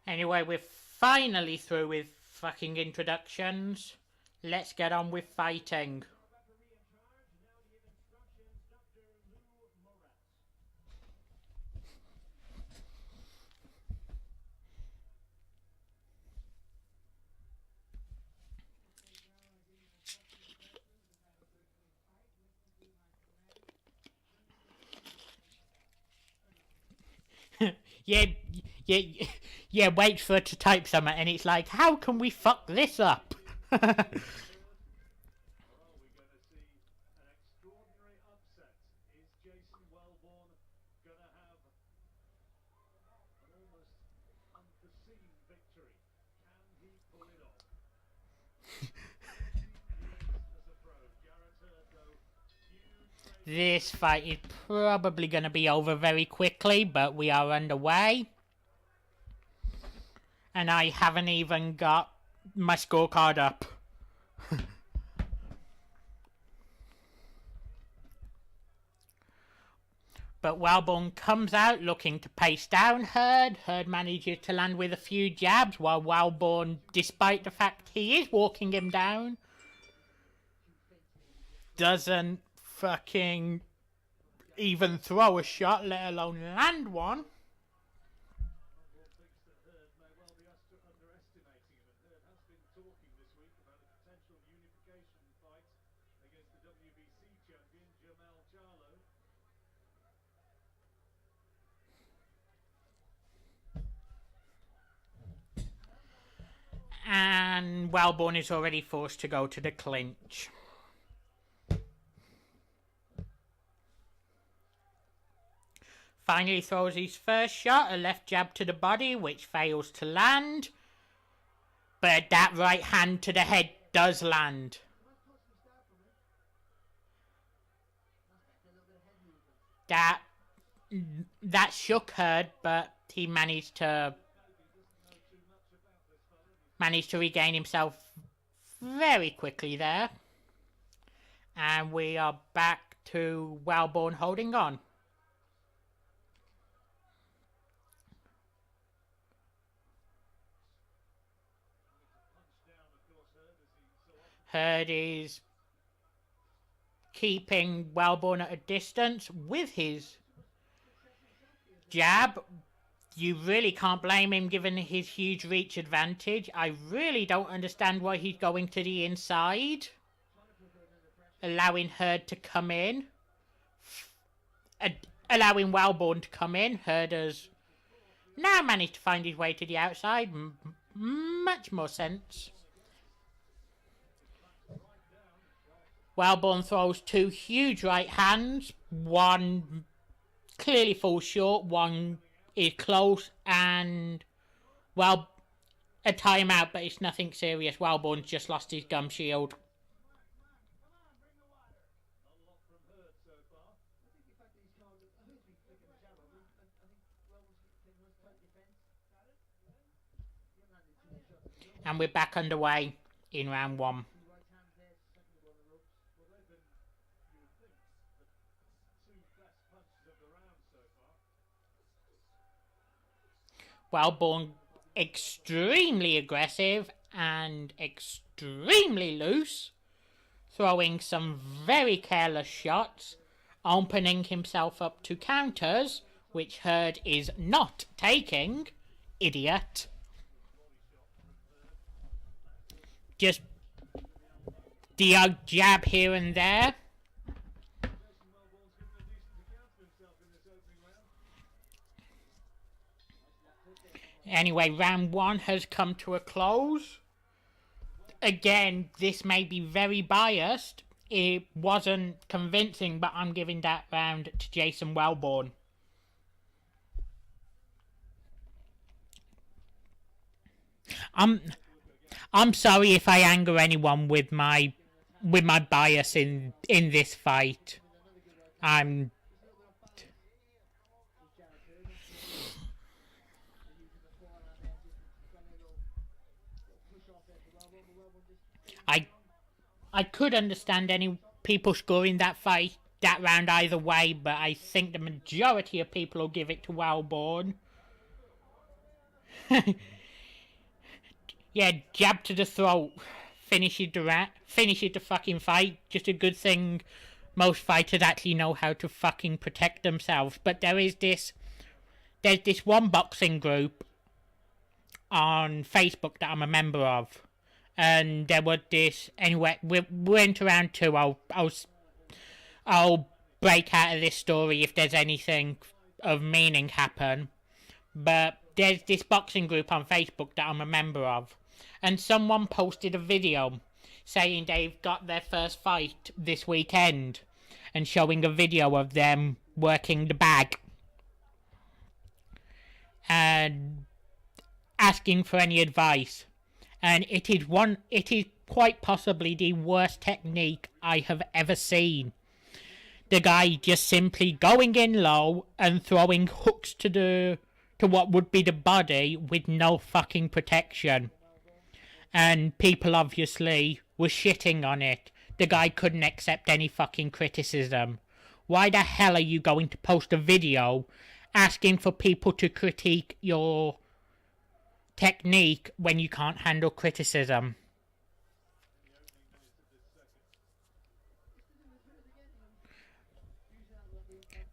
Anyway, we're finally through with fucking introductions. Let's get on with fighting. Yeah, wait for it to type something, and it's like, how can we fuck this up? This fight is probably going to be over very quickly, but we are underway. And I haven't even got my scorecard up. But Wellborn comes out looking to pace down Hurd. Hurd manages to land with a few jabs, while Wellborn, despite the fact he is walking him down, doesn't fucking even throw a shot, let alone land one. And Wellborn is already forced to go to the clinch. Finally throws his first shot, a left jab to the body, which fails to land. But that right hand to the head does land. That shook Hurd, but he managed to regain himself very quickly there. And we are back to Wellborn holding on. Hurd is keeping Wellborn at a distance with his jab. You really can't blame him given his huge reach advantage. I really don't understand why he's going to the inside, allowing Hurd to come in. Allowing Wellborn to come in. Hurd has now managed to find his way to the outside. much more sense. Wellborn throws two huge right hands. One clearly falls short, one is close, and, well, a timeout, but it's nothing serious. Wellborn's just lost his gum shield. And we're back underway in round one. Wellborn extremely aggressive and extremely loose, throwing some very careless shots, opening himself up to counters, which Hurd is not taking. Idiot. Just the odd jab here and there. Anyway, round one has come to a close. Again, this may be very biased. It wasn't convincing, but I'm giving that round to Jason Wellborn. I'm sorry if I anger anyone with my bias in this fight. I could understand any people scoring that round either way, but I think the majority of people will give it to Wellborn. Yeah, jab to the throat. Finishes the fucking fight. Just a good thing most fighters actually know how to fucking protect themselves. But there's this one boxing group on Facebook that I'm a member of. And there was this, anyway, we're into round two. I'll break out of this story if there's anything of meaning happen. But there's this boxing group on Facebook that I'm a member of. And someone posted a video saying they've got their first fight this weekend and showing a video of them working the bag and asking for any advice. And it is quite possibly the worst technique I have ever seen. The guy just simply going in low and throwing hooks to what would be the body with no fucking protection. And people obviously were shitting on it. The guy couldn't accept any fucking criticism. Why the hell are you going to post a video asking for people to critique your technique when you can't handle criticism?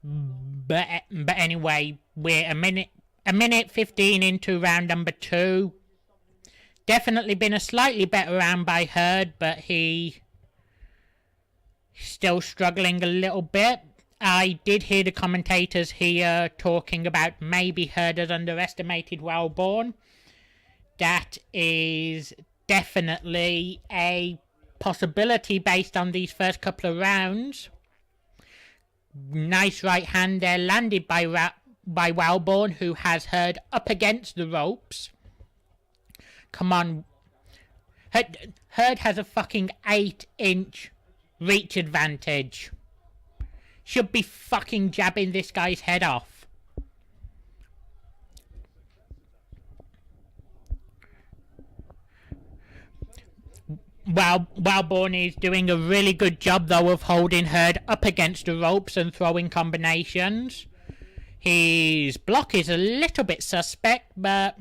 But anyway, we're a minute 15 into round number 2. Definitely been a slightly better round by Hurd, but he's still struggling a little bit. I did hear the commentators here talking about maybe Hurd has underestimated Wellborn. That is definitely a possibility based on these first couple of rounds. Nice right hand there landed by Wellborn, who has Hurd up against the ropes. Come on. Hurd has a fucking 8-inch reach advantage. Should be fucking jabbing this guy's head off. Wellborn is doing a really good job though of holding Hurd up against the ropes and throwing combinations. His block is a little bit suspect, but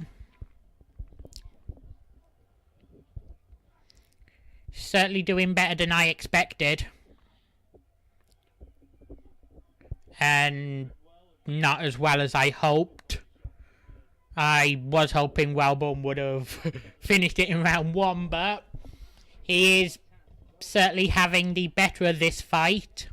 certainly doing better than I expected. And not as well as I hoped. I was hoping Wellborn would have finished it in round 1, but he is certainly having the better of this fight.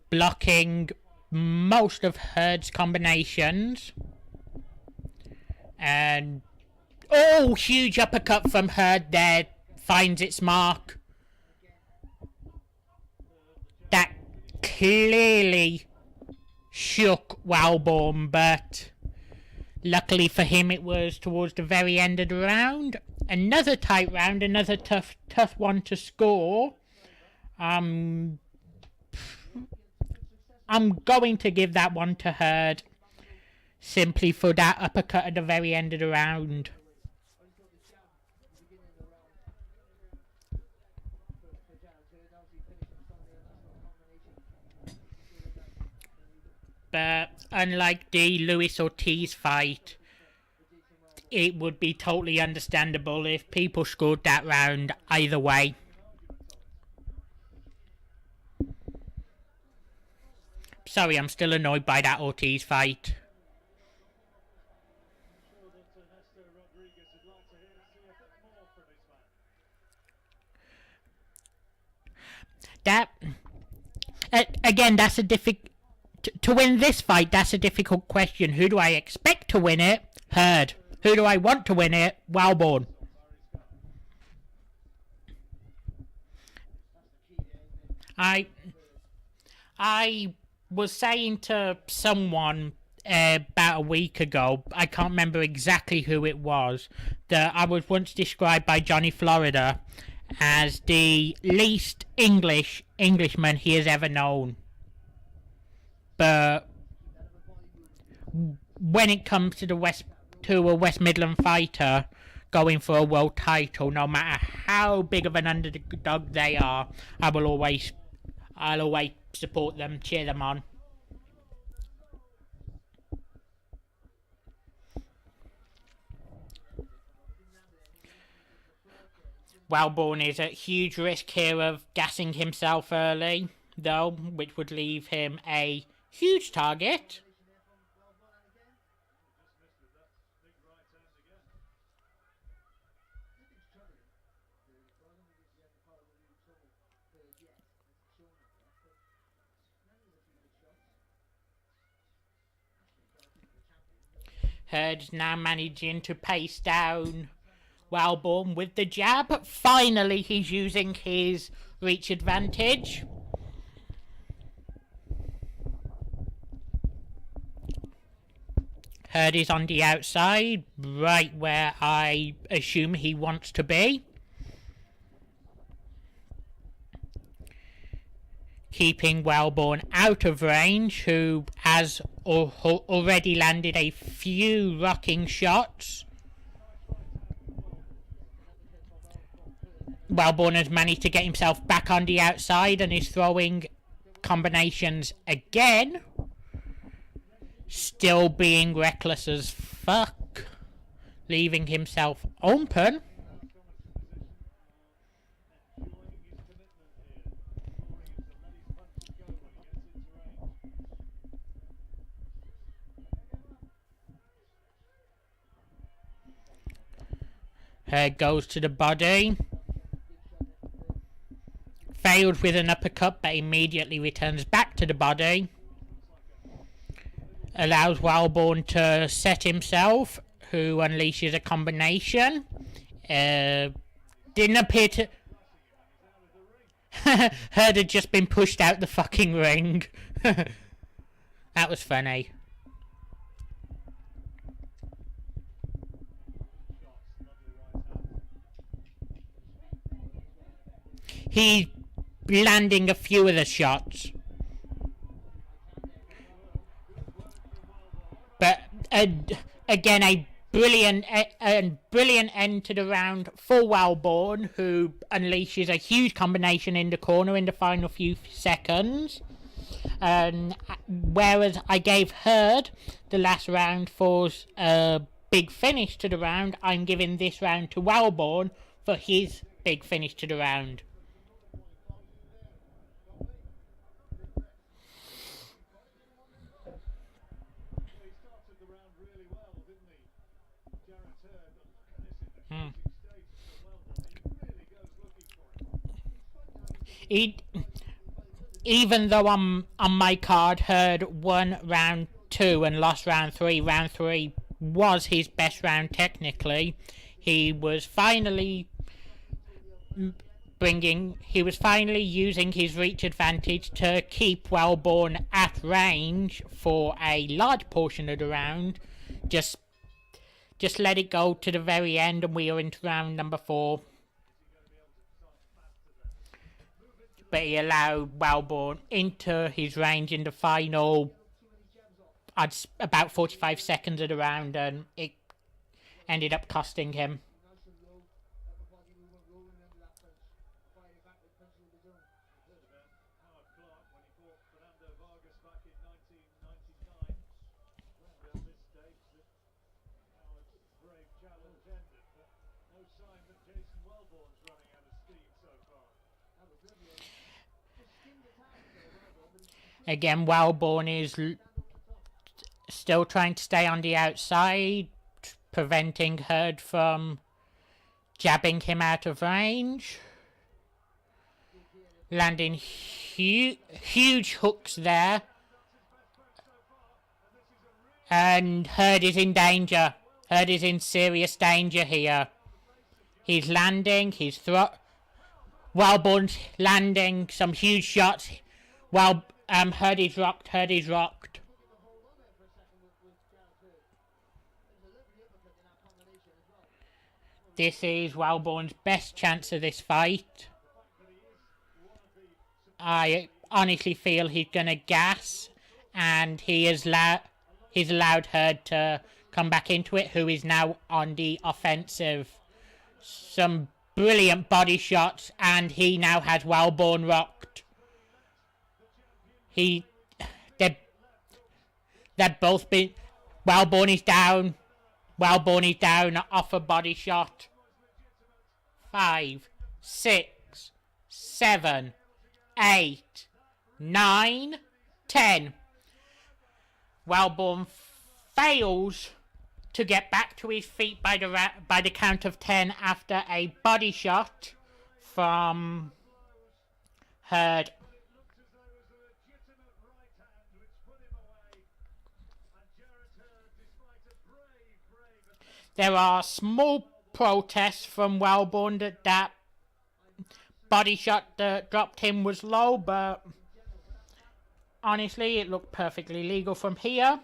Blocking most of Hurd's combinations. And oh, huge uppercut from Herd there, finds its mark. That clearly shook Walborn, but luckily for him it was towards the very end of the round. Another tight round, another tough one to score. I'm going to give that one to Herd, simply for that uppercut at the very end of the round. But unlike the Luis Ortiz fight, it would be totally understandable if people scored that round either way. Sorry, I'm still annoyed by that Ortiz fight. That again, that's a to win this fight. That's a difficult question. Who do I expect to win it? Herd. Who do I want to win it? Walborn. I was saying to someone about a week ago, I can't remember exactly who it was, that I was once described by Johnny Florida as the least Englishman he has ever known. But when it comes to a West Midland fighter going for a world title, no matter how big of an underdog they are, I'll always support them, cheer them on. Walborn is at huge risk here of gassing himself early, though, which would leave him a huge target. Herd's now managing to pace down Walborn with the jab. Finally, he's using his reach advantage. Herd is on the outside, right where I assume he wants to be. Keeping Walborn out of range, who has already landed a few rocking shots. Walborn has managed to get himself back on the outside and is throwing combinations again. Still being reckless as fuck. Leaving himself open. Head goes to the body. Failed with an uppercut, but immediately returns back to the body. Allows Walborn to set himself, who unleashes a combination. Didn't appear to... Herd had just been pushed out the fucking ring. That was funny. He's landing a few of the shots. But again, a brilliant end to the round for Walborn, who unleashes a huge combination in the corner in the final few seconds. Whereas I gave Herd the last round for a big finish to the round, I'm giving this round to Walborn for his big finish to the round. Even though I'm on my card, Herd won round 2 and lost round 3. Round 3 was his best round technically. He was finally using his reach advantage to keep Wellborn at range for a large portion of the round. Just let it go to the very end and we are into round number 4. But he allowed Wellborn into his range in the final about 45 seconds of the round, and it ended up costing him. Again, Wellborn is still trying to stay on the outside, preventing Herd from jabbing him out of range. Landing huge hooks there. And Herd is in danger. Herd is in serious danger here. He's landing, Wellborn's landing some huge shots. Herd is rocked. This is Wellborn's best chance of this fight. I honestly feel he's gonna gas, and he's allowed Herd to come back into it, who is now on the offensive. Some brilliant body shots, and he now has Wellborn rocked. They've both been. Wellborn is down. Off a body shot. 5, 6, 7, 8, 9, 10. Wellborn fails to get back to his feet by the count of 10 after a body shot from Herd. There are small protests from Wellborn that body shot that dropped him was low, but honestly, it looked perfectly legal from here.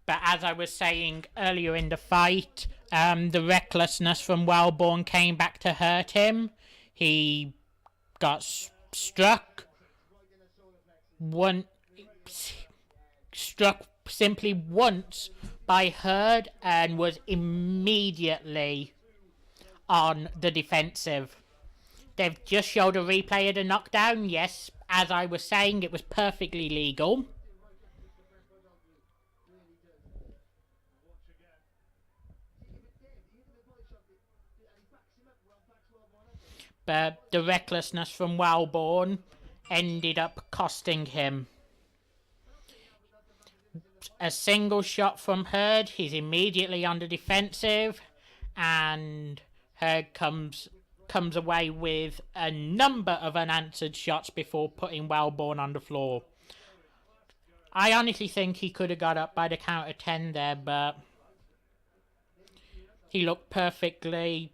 But as I was saying earlier in the fight, the recklessness from Wellborn came back to hurt him. He got struck simply once by Herd and was immediately on the defensive. They've just showed a replay of the knockdown. Yes, as I was saying, it was perfectly legal. But the recklessness from Wellborn ended up costing him. A single shot from Herd, he's immediately on the defensive, and Herd comes away with a number of unanswered shots before putting Wellborn on the floor. I honestly think he could have got up by the count of 10 there, but he looked perfectly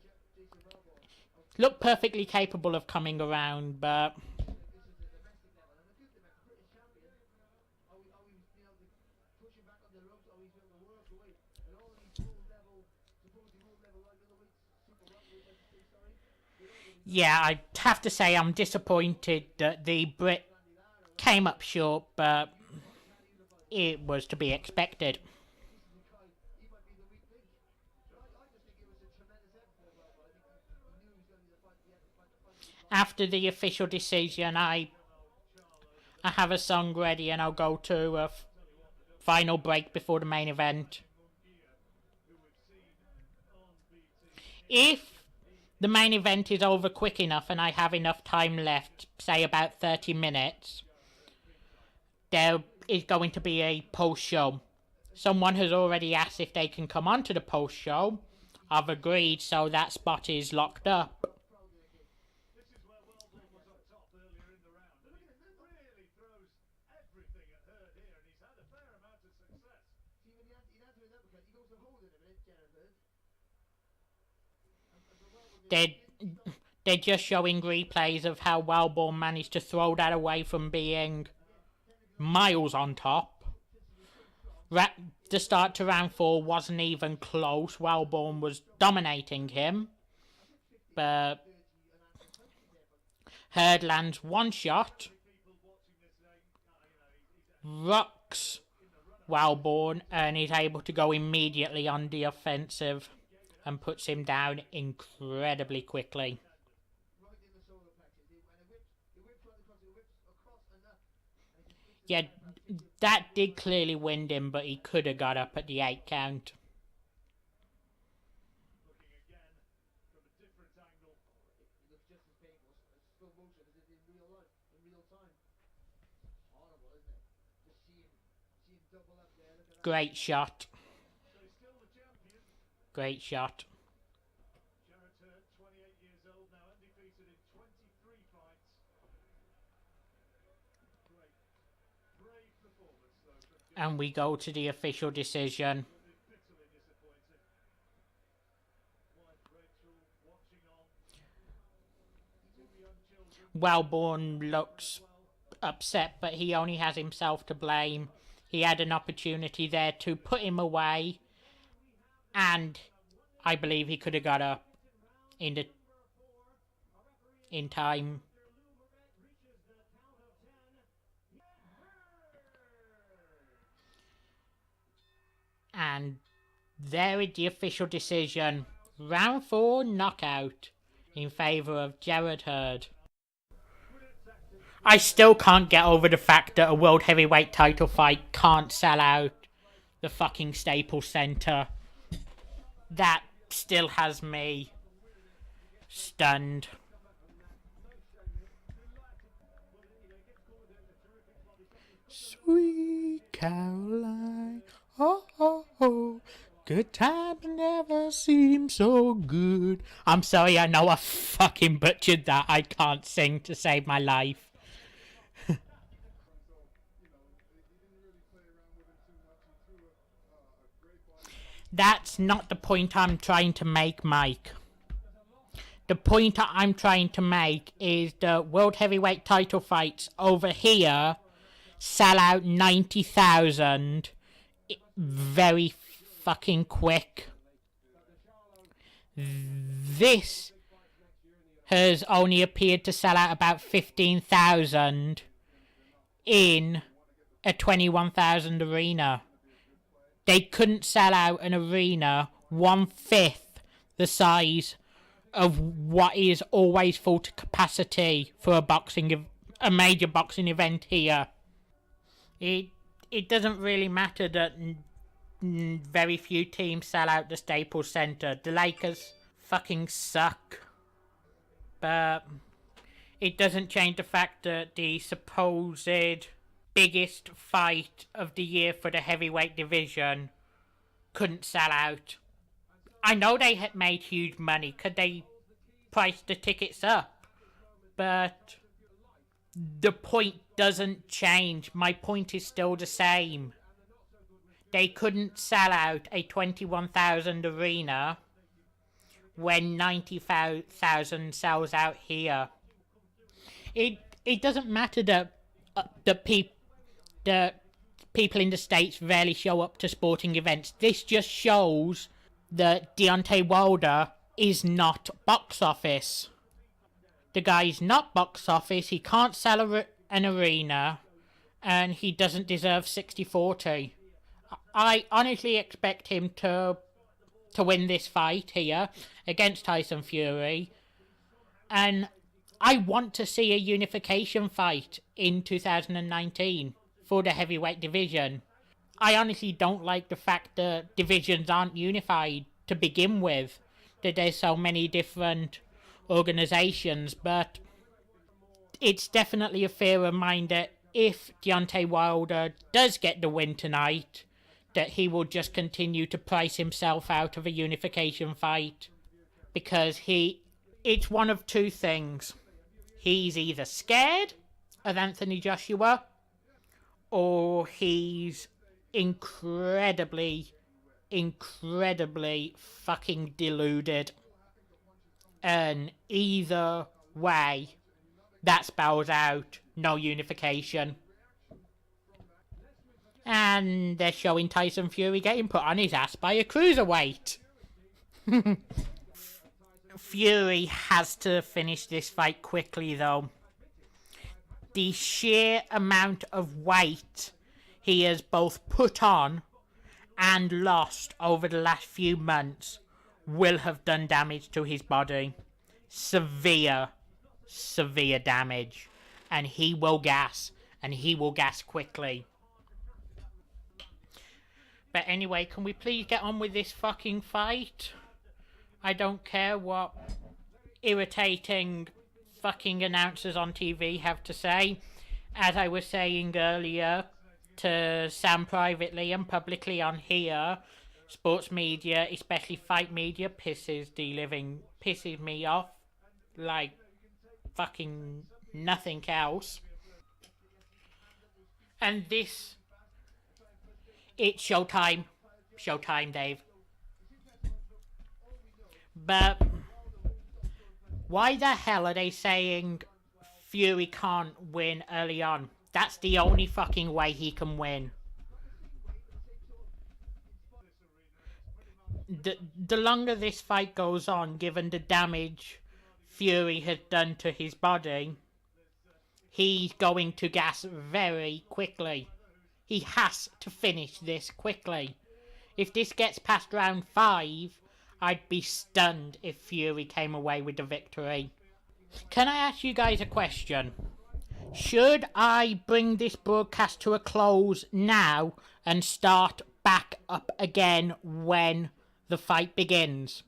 capable of coming around, but yeah, I have to say I'm disappointed that the Brit came up short, but it was to be expected. After the official decision, I have a song ready and I'll go to a final break before the main event. If the main event is over quick enough and I have enough time left, say about 30 minutes, there is going to be a post-show. Someone has already asked if they can come on to the post-show. I've agreed, so that spot is locked up. They're just showing replays of how Wellborn managed to throw that away from being miles on top. The start to round 4 wasn't even close. Wellborn was dominating him. But Hurd lands one shot. Rocks Wellborn and is able to go immediately on the offensive and puts him down incredibly quickly. Yeah, that did clearly wind him, but he could have got up at the 8 count. Great shot. Great shot. And we go to the official decision. Wellborn looks upset, but he only has himself to blame. He had an opportunity there to put him away, and I believe he could have got up in time. And there is the official decision. Round 4 knockout in favour of Jarrett Hurd. I still can't get over the fact that a World Heavyweight title fight can't sell out the fucking Staples Center. That still has me stunned. Sweet Caroline, oh, oh, oh, good times never seem so good. I'm sorry, I know I fucking butchered that. I can't sing to save my life. That's not the point I'm trying to make, Mike. The point I'm trying to make is the World Heavyweight title fights over here sell out 90,000 very fucking quick. This has only appeared to sell out about 15,000 in a 21,000 arena. They couldn't sell out an arena 1/5 the size of what is always full to capacity for a major boxing event here. It doesn't really matter that very few teams sell out the Staples Center. The Lakers fucking suck. But it doesn't change the fact that the supposed biggest fight of the year for the heavyweight division couldn't sell out. I know they had made huge money because they priced the tickets up, but the point doesn't change. My point is still the same. They couldn't sell out a 21,000 arena when 90,000 sells out here. It doesn't matter that the people in the States rarely show up to sporting events. This just shows that Deontay Wilder is not box office. The guy's not box office, he can't sell an arena, and he doesn't deserve 60-40. I honestly expect him to win this fight here against Tyson Fury, and I want to see a unification fight in 2019 for the heavyweight division. I honestly don't like the fact that divisions aren't unified to begin with, that there's so many different organizations, but it's definitely a fair reminder if Deontay Wilder does get the win tonight, that he will just continue to price himself out of a unification fight. Because it's one of two things. He's either scared of Anthony Joshua, or he's incredibly fucking deluded. And either way, that spells out no unification. And they're showing Tyson Fury getting put on his ass by a cruiserweight. Fury has to finish this fight quickly, though. The sheer amount of weight he has both put on and lost over the last few months will have done damage to his body. Severe damage. And he will gas. And he will gas quickly. But anyway, can we please get on with this fucking fight? I don't care what irritating fucking announcers on TV have to say. As I was saying earlier to Sam privately and publicly on here, sports media, especially fight media, pisses me off like fucking nothing else. And this, it's showtime. Showtime, Dave. But why the hell are they saying Fury can't win early on? That's the only fucking way he can win. The longer this fight goes on, given the damage Fury has done to his body, he's going to gas very quickly. He has to finish this quickly. If this gets past round 5, I'd be stunned if Fury came away with the victory. Can I ask you guys a question? Should I bring this broadcast to a close now and start back up again when the fight begins?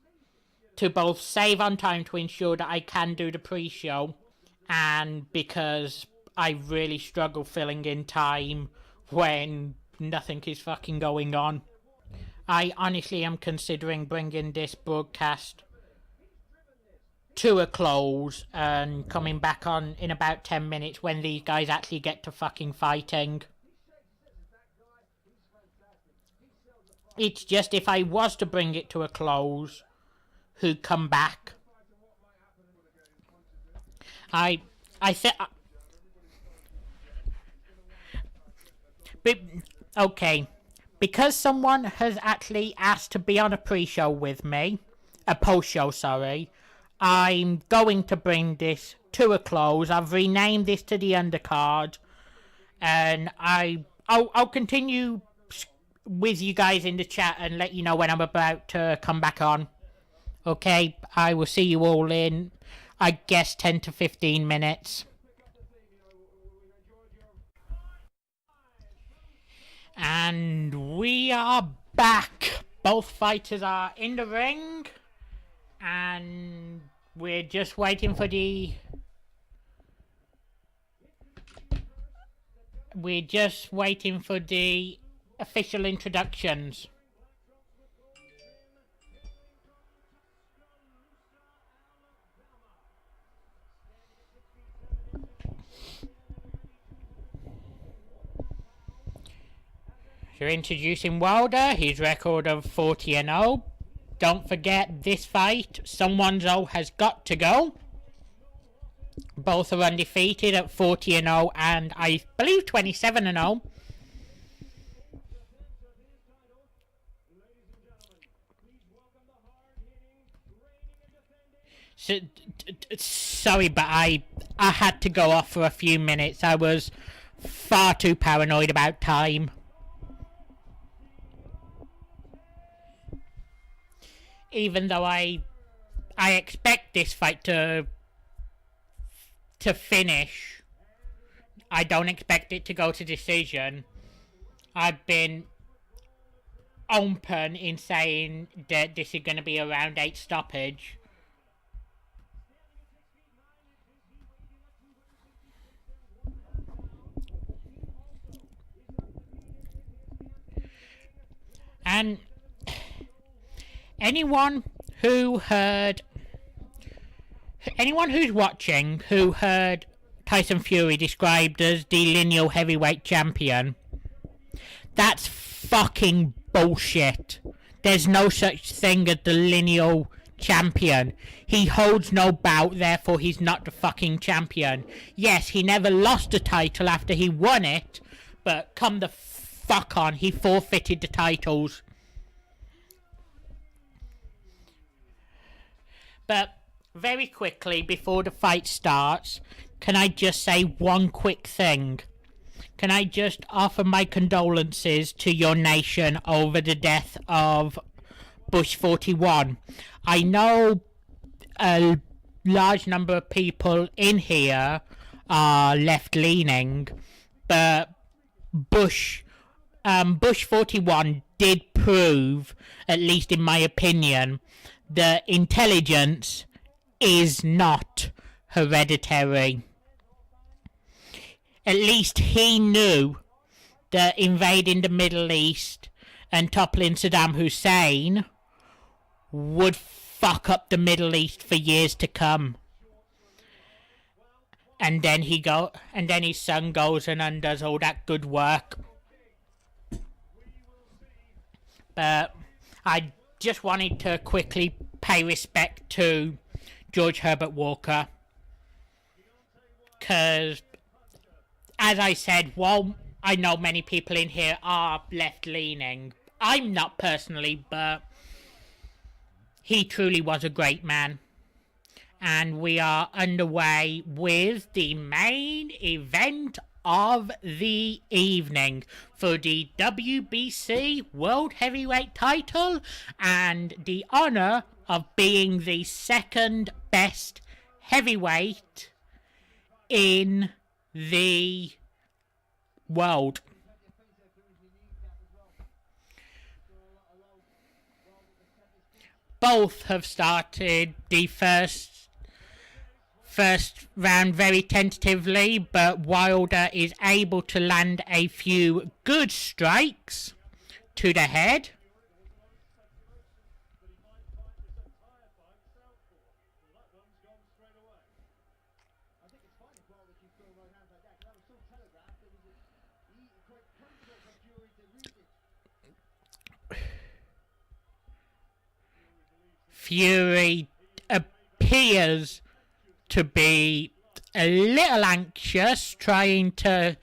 To both save on time to ensure that I can do the pre-show, and because I really struggle filling in time when nothing is fucking going on. I honestly am considering bringing this broadcast to a close and coming back on in about 10 minutes when these guys actually get to fucking fighting. It's just if I was to bring it to a close, who'd come back? I said... Okay. Because someone has actually asked to be on a pre-show with me, a post-show, sorry, I'm going to bring this to a close. I've renamed this to the undercard, and I'll continue with you guys in the chat and let you know when I'm about to come back on. Okay, I will see you all in, I guess, 10 to 15 minutes. And we are back. Both fighters are in the ring. And we're just waiting for the... official introductions. So introducing Wilder, his record of 40-0. Don't forget, this fight, someone's O has got to go. Both are undefeated at 40-0 and I believe 27-0. So, sorry, but I had to go off for a few minutes. I was far too paranoid about time. Even though I expect this fight to finish, I don't expect it to go to decision. I've been open in saying that this is going to be a round 8 stoppage. And anyone who's watching who heard Tyson Fury described as the lineal heavyweight champion, that's fucking bullshit. There's no such thing as the lineal champion. He holds no bout, therefore he's not the fucking champion. Yes, he never lost the title after he won it, but come the fuck on, he forfeited the titles. But very quickly, before the fight starts, can I just say one quick thing? Can I just offer my condolences to your nation over the death of Bush 41? I know a large number of people in here are left-leaning, but Bush 41 did prove, at least in my opinion, that intelligence is not hereditary. At least he knew that invading the Middle East and toppling Saddam Hussein would fuck up the Middle East for years to come. And then his son goes and undoes all that good work. But I just wanted to quickly pay respect to George Herbert Walker, because, as I said, while I know many people in here are left-leaning, I'm not personally, but he truly was a great man. And we are underway with the main event of the evening for the WBC World Heavyweight title and the honour of being the second best heavyweight in the world. Both have started the first round very tentatively, but Wilder is able to land a few good strikes to the head. Fury appears to be a little anxious, trying to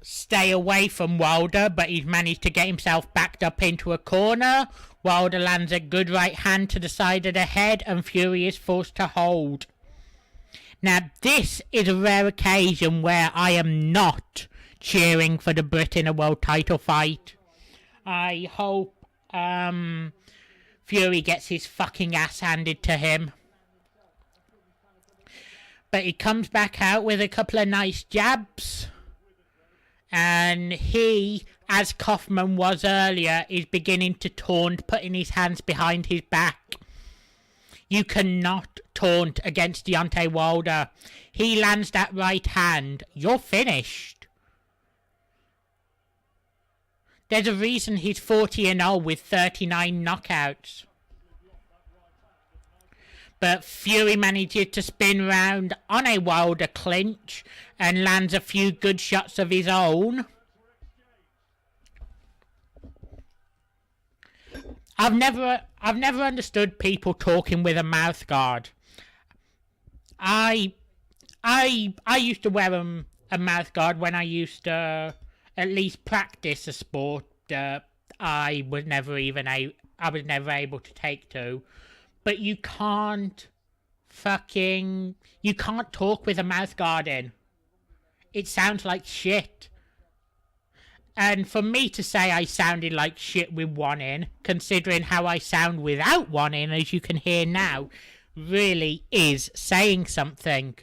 stay away from Wilder, but he's managed to get himself backed up into a corner. Wilder lands a good right hand to the side of the head, and Fury is forced to hold. Now, this is a rare occasion where I am not cheering for the Brit in a world title fight. I hope Fury gets his fucking ass handed to him. But he comes back out with a couple of nice jabs. And he, as Kaufman was earlier, is beginning to taunt, putting his hands behind his back. You cannot taunt against Deontay Wilder. He lands that right hand, you're finished. There's a reason he's 40-0 with 39 knockouts. But Fury manages to spin round on a Wilder clinch and lands a few good shots of his own. I've never understood people talking with a mouth guard. I used to wear a mouth guard when I used to at least practice a sport that I was never able to take to. But you can't talk with a mouth guard in. It sounds like shit. And for me to say I sounded like shit with one in, considering how I sound without one in, as you can hear now, really is saying something.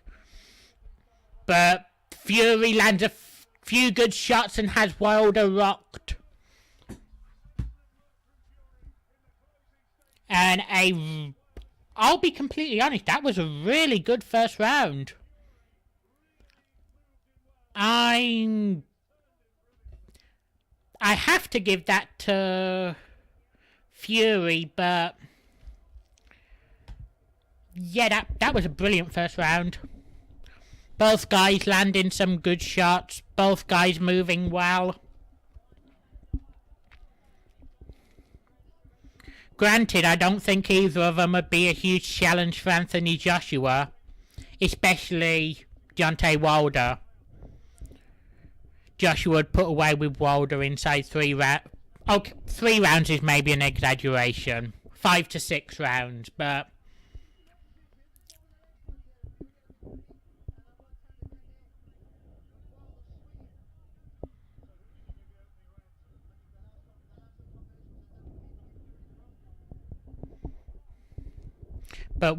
But Fury lands a few good shots and has Wilder rocked. And I'll be completely honest, that was a really good first round. I'm I have to give that to Fury, but yeah, that was a brilliant first round. Both guys landing some good shots, both guys moving well. Granted, I don't think either of them would be a huge challenge for Anthony Joshua, especially Deontay Wilder. Joshua would put away with Wilder inside 3 rounds. Okay, 3 rounds is maybe an exaggeration. 5 to 6 rounds, but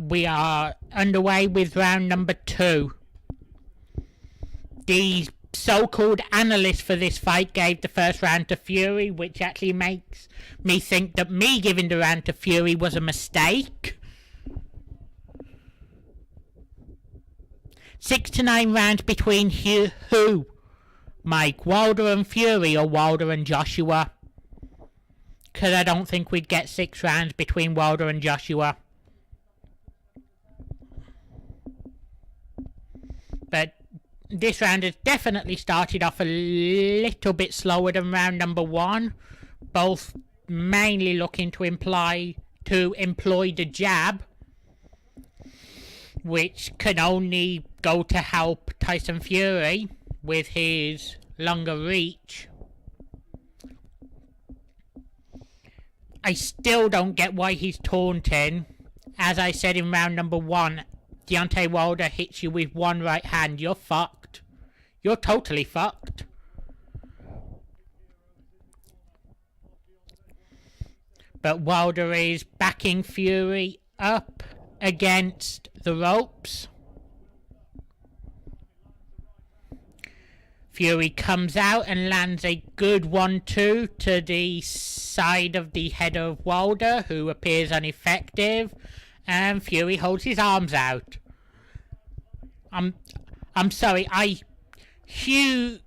we are underway with round number 2. The so-called analyst for this fight gave the first round to Fury, which actually makes me think that me giving the round to Fury was a mistake. 6 to 9 rounds between who? Mike, Wilder and Fury, or Wilder and Joshua? Because I don't think we'd get 6 rounds between Wilder and Joshua. But this round has definitely started off a little bit slower than round number 1. Both mainly looking to employ the jab, which can only go to help Tyson Fury with his longer reach. I still don't get why he's taunting. As I said in round number 1, Deontay Wilder hits you with one right hand, you're fucked. You're totally fucked. But Wilder is backing Fury up against the ropes. Fury comes out and lands a good 1-2 to the side of the head of Wilder, who appears ineffective. And Fury holds his arms out. I'm sorry, huge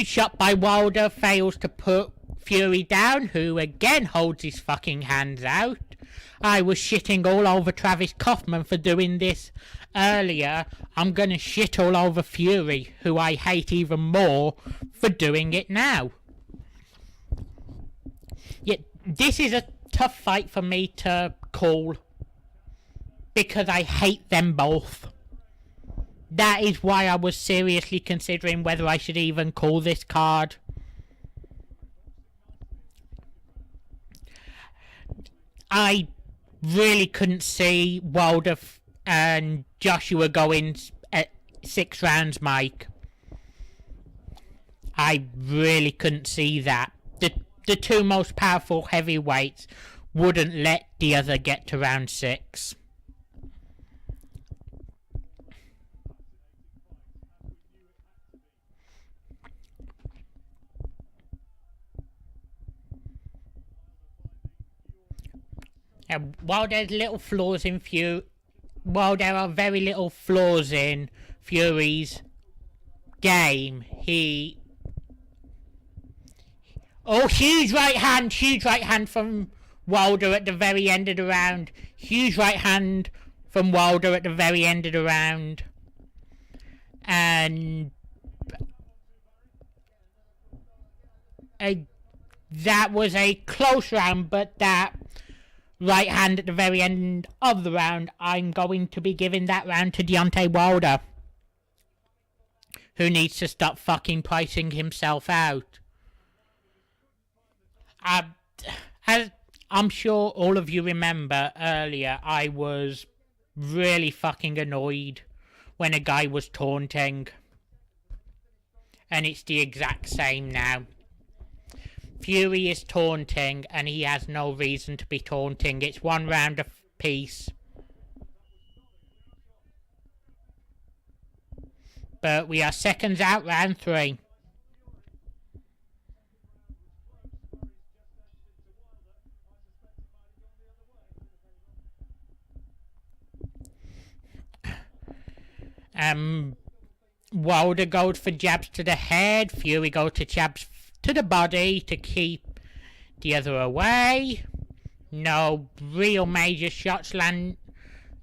shot by Wilder fails to put Fury down, who again holds his fucking hands out. I was shitting all over Travis Kaufman for doing this earlier. I'm gonna shit all over Fury, who I hate even more, for doing it now. Yet, this is a tough fight for me to call, because I hate them both. That is why I was seriously considering whether I should even call this card. I really couldn't see Wilder and Joshua going at 6 rounds, Mike. I really couldn't see that. The 2 most powerful heavyweights wouldn't let the other get to round 6. And while there's little flaws in while there are very little flaws in Fury's game, huge right hand from Wilder at the very end of the round. Huge right hand from Wilder at the very end of the round. And that was a close round, but that right hand at the very end of the round, I'm going to be giving that round to Deontay Wilder, who needs to stop fucking pricing himself out. As I'm sure all of you remember earlier, I was really fucking annoyed when a guy was taunting, and it's the exact same now. Fury is taunting, and he has no reason to be taunting. It's 1 round apiece. But we are seconds out, round 3. Wilder goes for jabs to the head. Fury goes to jabs to the body to keep the other away. No real major shots land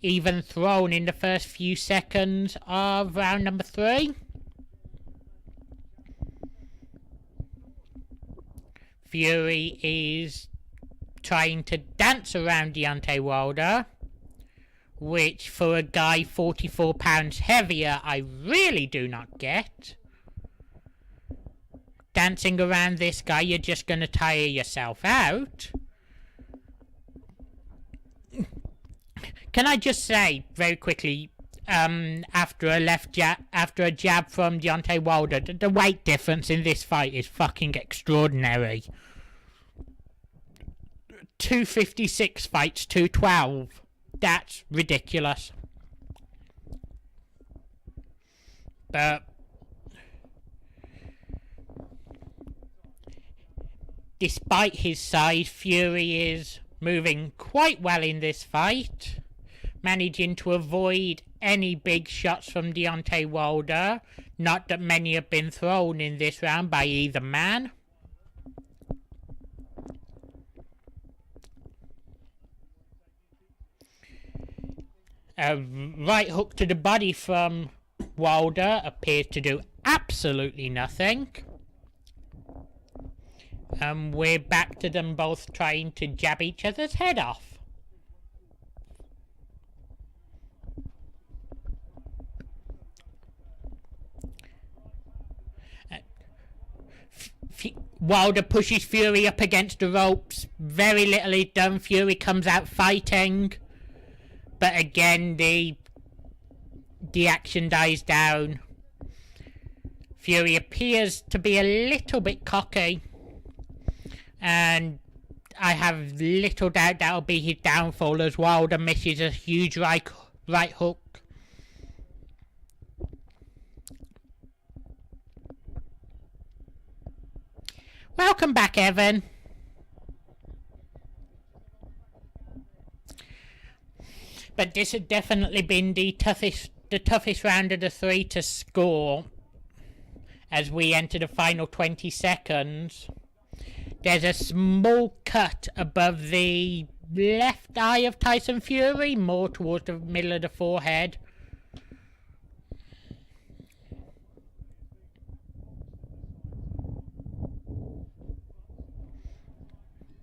even thrown in the first few seconds of round number 3. Fury is trying to dance around Deontay Wilder, which for a guy 44 pounds heavier I really do not get. Dancing around this guy, you're just going to tire yourself out. Can I just say very quickly, after a jab from Deontay Wilder, the weight difference in this fight is fucking extraordinary. 256 fights 212. That's ridiculous. But despite his size, Fury is moving quite well in this fight, managing to avoid any big shots from Deontay Wilder. Not that many have been thrown in this round by either man. A right hook to the body from Wilder appears to do absolutely nothing. We're back to them both trying to jab each other's head off. Wilder pushes Fury up against the ropes. Very little is done. Fury comes out fighting. But again, the action dies down. Fury appears to be a little bit cocky. And I have little doubt that'll be his downfall as Wilder misses a huge right hook. Welcome back, Evan. But this had definitely been the toughest round of the 3 to score. As we enter the final 20 seconds. There's a small cut above the left eye of Tyson Fury, more towards the middle of the forehead.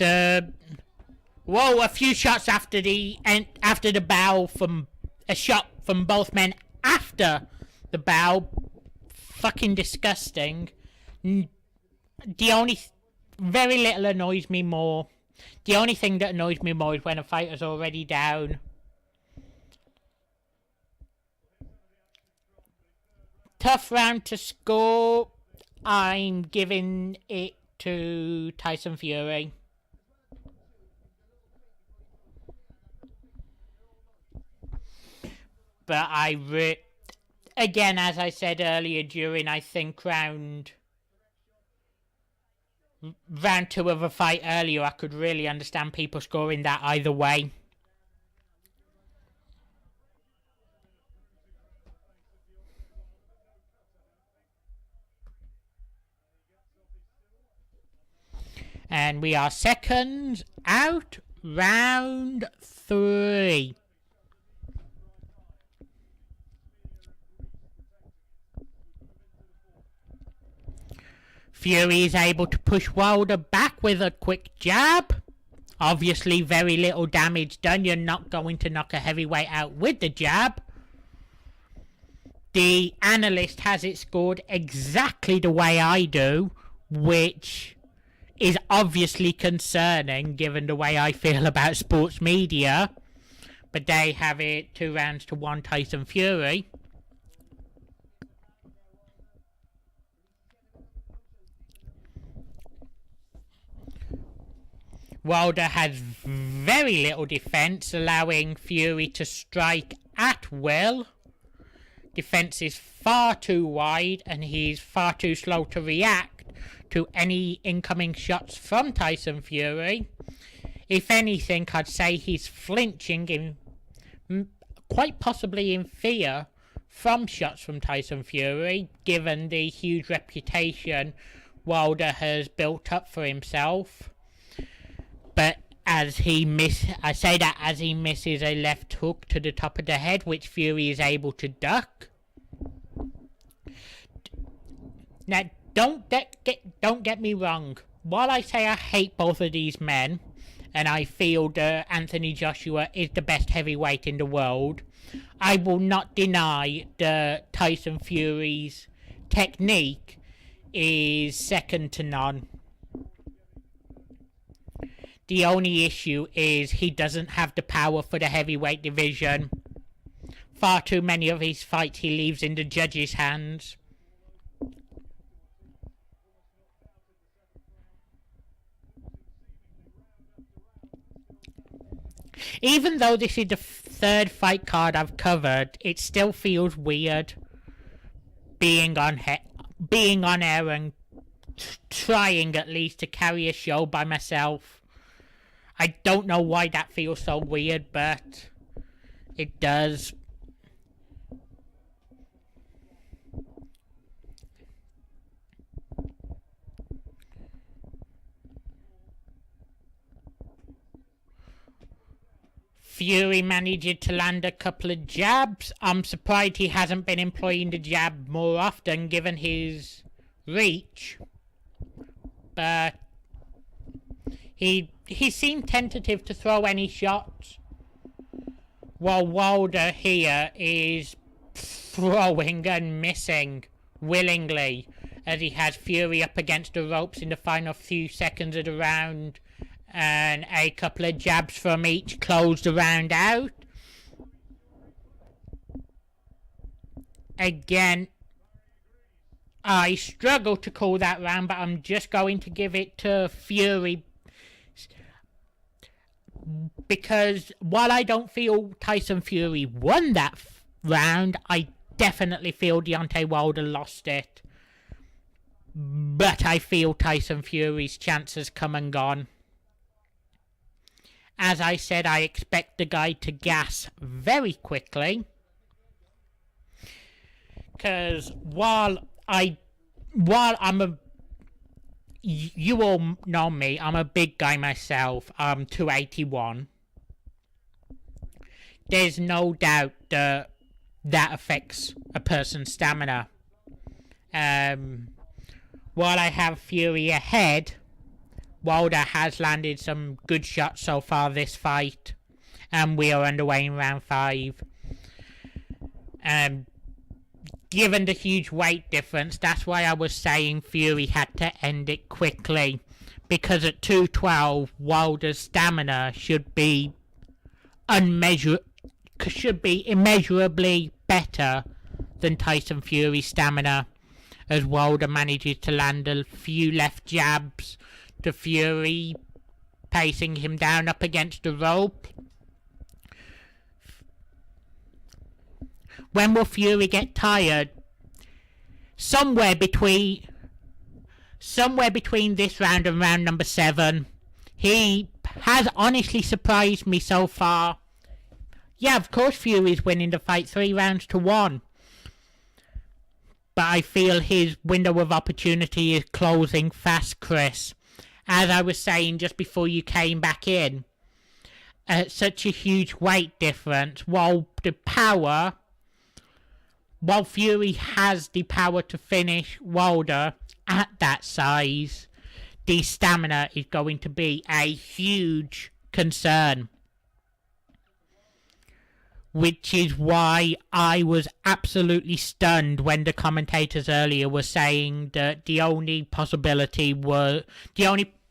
A few shots after the bow from a shot from both men after the bow. Fucking disgusting. Very little annoys me more. The only thing that annoys me more is when a fighter's already down. Tough round to score. I'm giving it to Tyson Fury. But again, as I said earlier during, I think, round 2 of a fight earlier, I could really understand people scoring that either way. And we are seconds out, round 3. Fury is able to push Wilder back with a quick jab. Obviously, very little damage done. You're not going to knock a heavyweight out with the jab. The analyst has it scored exactly the way I do, which is obviously concerning given the way I feel about sports media. But they have it 2 rounds to 1 Tyson Fury. Wilder has very little defense, allowing Fury to strike at will. Defense is far too wide and he's far too slow to react to any incoming shots from Tyson Fury. If anything, I'd say he's flinching quite possibly in fear from shots from Tyson Fury, given the huge reputation Wilder has built up for himself. But I say that as he misses a left hook to the top of the head, which Fury is able to duck. Now, don't get me wrong. While I say I hate both of these men, and I feel that Anthony Joshua is the best heavyweight in the world, I will not deny that Tyson Fury's technique is second to none. The only issue is he doesn't have the power for the heavyweight division. Far too many of his fights he leaves in the judges' hands. Even though this is the third fight card I've covered, it still feels weird being on air and trying at least to carry a show by myself. I don't know why that feels so weird, but it does. Fury managed to land a couple of jabs. I'm surprised he hasn't been employing the jab more often given his reach. But he seemed tentative to throw any shots. While Wilder here is throwing and missing willingly as he has Fury up against the ropes in the final few seconds of the round. And a couple of jabs from each closed the round out. Again, I struggle to call that round, but I'm just going to give it to Fury. Because while I don't feel Tyson Fury won that round, I definitely feel Deontay Wilder lost it. But I feel Tyson Fury's chance has come and gone. As I said, I expect the guy to gas very quickly. Because while I'm a... You all know me, I'm a big guy myself. I'm 281. There's no doubt that affects a person's stamina. While I have Fury ahead, Wilder has landed some good shots so far this fight, and we are underway in round 5. Given the huge weight difference, that's why I was saying Fury had to end it quickly, because at 212, Wilder's stamina should be immeasurably better than Tyson Fury's stamina, as Wilder manages to land a few left jabs to Fury, pacing him down up against the rope. When will Fury get tired? Somewhere between this round and round number 7. He has honestly surprised me so far. Yeah, of course Fury's winning the fight 3-1. But I feel his window of opportunity is closing fast, Chris. As I was saying just before you came back in, such a huge weight difference, while Fury has the power to finish Wilder at that size, the stamina is going to be a huge concern. Which is why I was absolutely stunned when the commentators earlier were saying that the only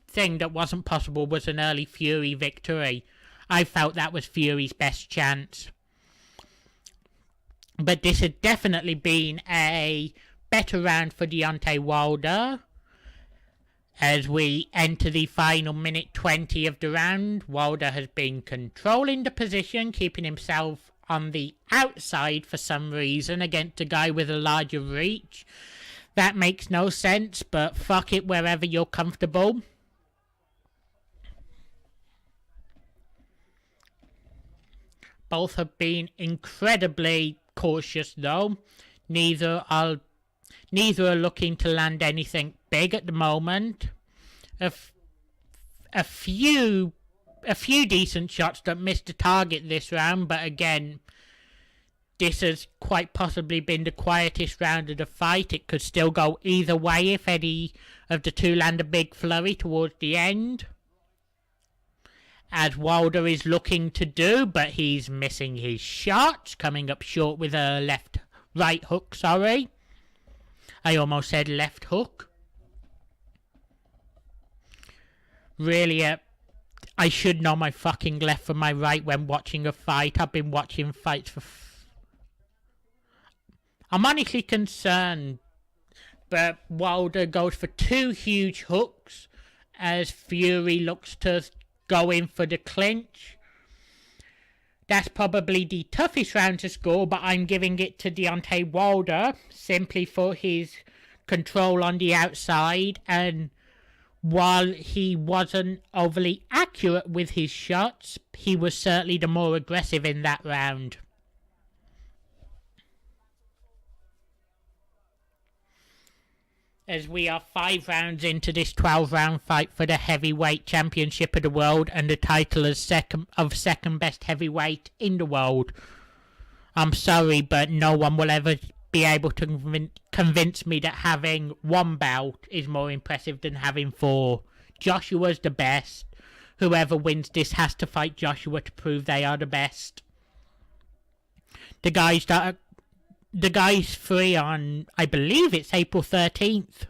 thing that wasn't possible was an early Fury victory. I felt that was Fury's best chance. But this had definitely been a better round for Deontay Wilder. As we enter the final minute 20 of the round, Wilder has been controlling the position, keeping himself on the outside for some reason against a guy with a larger reach. That makes no sense, but fuck it wherever you're comfortable. Both have been incredibly cautious though. Neither are looking to land anything big at the moment. A few decent shots that missed the target this round, but again, this has quite possibly been the quietest round of the fight. It could still go either way if any of the two land a big flurry towards the end, as Wilder is looking to do, but he's missing his shots, coming up short with a right hook, sorry. I almost said left hook. Really, I should know my fucking left from my right when watching a fight. I've been watching fights for... I'm honestly concerned, but Wilder goes for two huge hooks as Fury looks to go in for the clinch. That's probably the toughest round to score, but I'm giving it to Deontay Wilder simply for his control on the outside, and while he wasn't overly accurate with his shots, he was certainly the more aggressive in that round. As we are 5 rounds into this 12-round fight for the heavyweight championship of the world and the title as second best heavyweight in the world. I'm sorry, but no one will ever be able to convince me that having one belt is more impressive than having 4. Joshua's the best. Whoever wins this has to fight Joshua to prove they are the best. The guy's free on, I believe it's April 13th.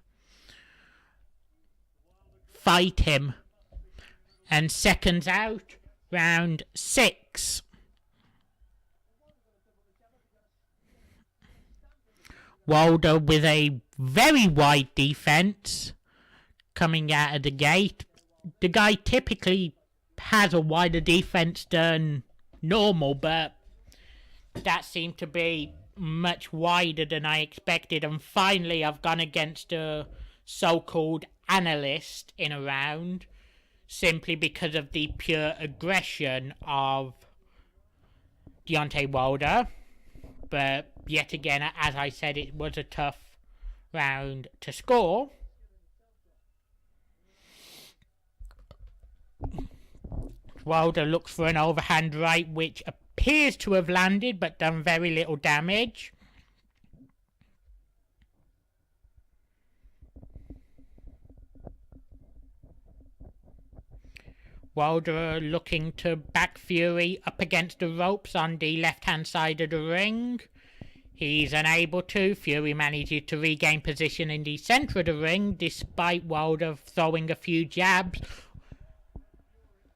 Fight him. And seconds out, round 6. Wilder with a very wide defense coming out of the gate. The guy typically has a wider defense than normal, but that seemed to be much wider than I expected, and finally I've gone against a so-called analyst in a round simply because of the pure aggression of Deontay Wilder. But yet again, as I said, it was a tough round to score. Wilder looks for an overhand right, which appears to have landed but done very little damage. Wilder looking to back Fury up against the ropes on the left-hand side of the ring. He's unable to. Fury manages to regain position in the centre of the ring despite Wilder throwing a few jabs.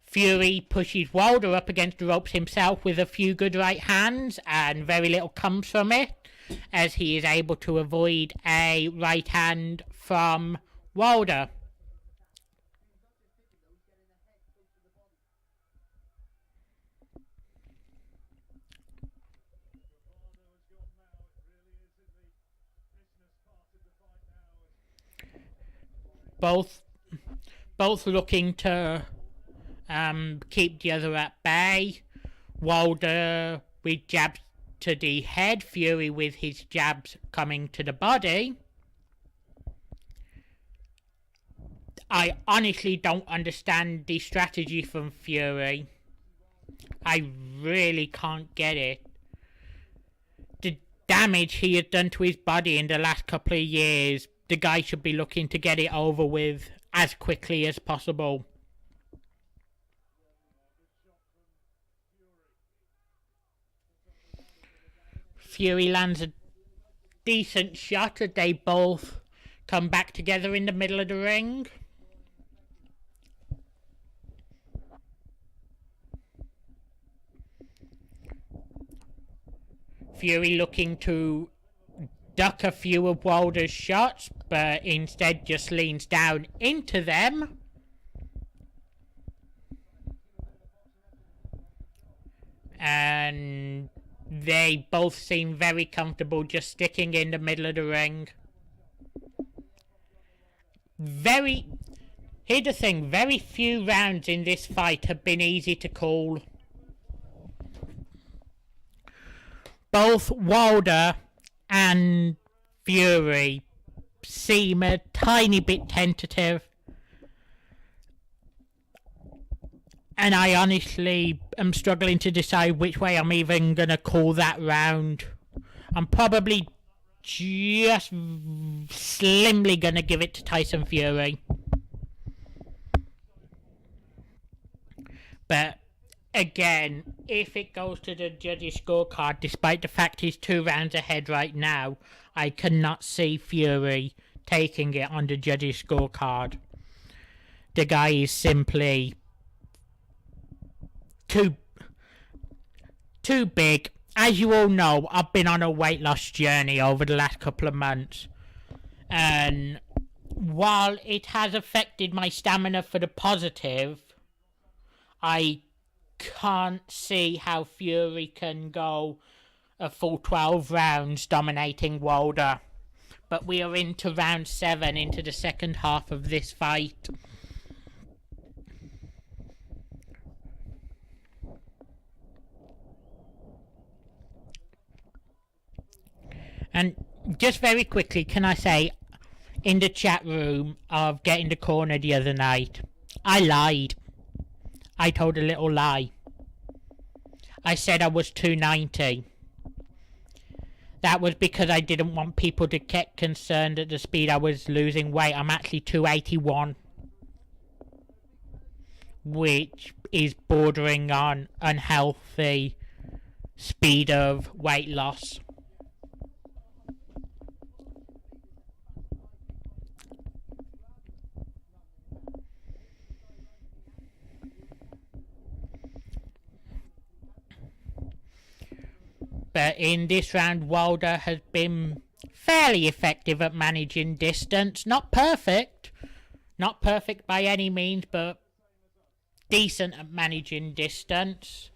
Fury pushes Wilder up against the ropes himself with a few good right hands, and very little comes from it, as he is able to avoid a right hand from Wilder. Both looking to keep the other at bay. Wilder with jabs to the head, Fury with his jabs coming to the body. I honestly don't understand the strategy from Fury. I really can't get it. The damage he has done to his body in the last couple of years, the guy should be looking to get it over with as quickly as possible. Fury lands a decent shot as they both come back together in the middle of the ring. Fury looking to duck a few of Wilder's shots, but instead just leans down into them. And they both seem very comfortable just sticking in the middle of the ring. Here's the thing, very few rounds in this fight have been easy to call. Both Wilder and Fury seem a tiny bit tentative. And I honestly am struggling to decide which way I'm even going to call that round. I'm probably just slimly going to give it to Tyson Fury. But again, if it goes to the judges' scorecard, despite the fact he's 2 rounds ahead right now, I cannot see Fury taking it on the judges' scorecard. The guy is simply too big. As you all know, I've been on a weight loss journey over the last couple of months, and while it has affected my stamina for the positive, I can't see how Fury can go a full 12 rounds dominating Wilder. But we are into round 7, into the second half of this fight. And just very quickly, can I say, in the chat room of Getting the Corner the other night, I lied. I told a little lie. I said I was 290. That was because I didn't want people to get concerned at the speed I was losing weight. I'm actually 281. Which is bordering on unhealthy speed of weight loss. But in this round, Wilder has been fairly effective at managing distance. Not perfect. Not perfect by any means, but decent at managing distance.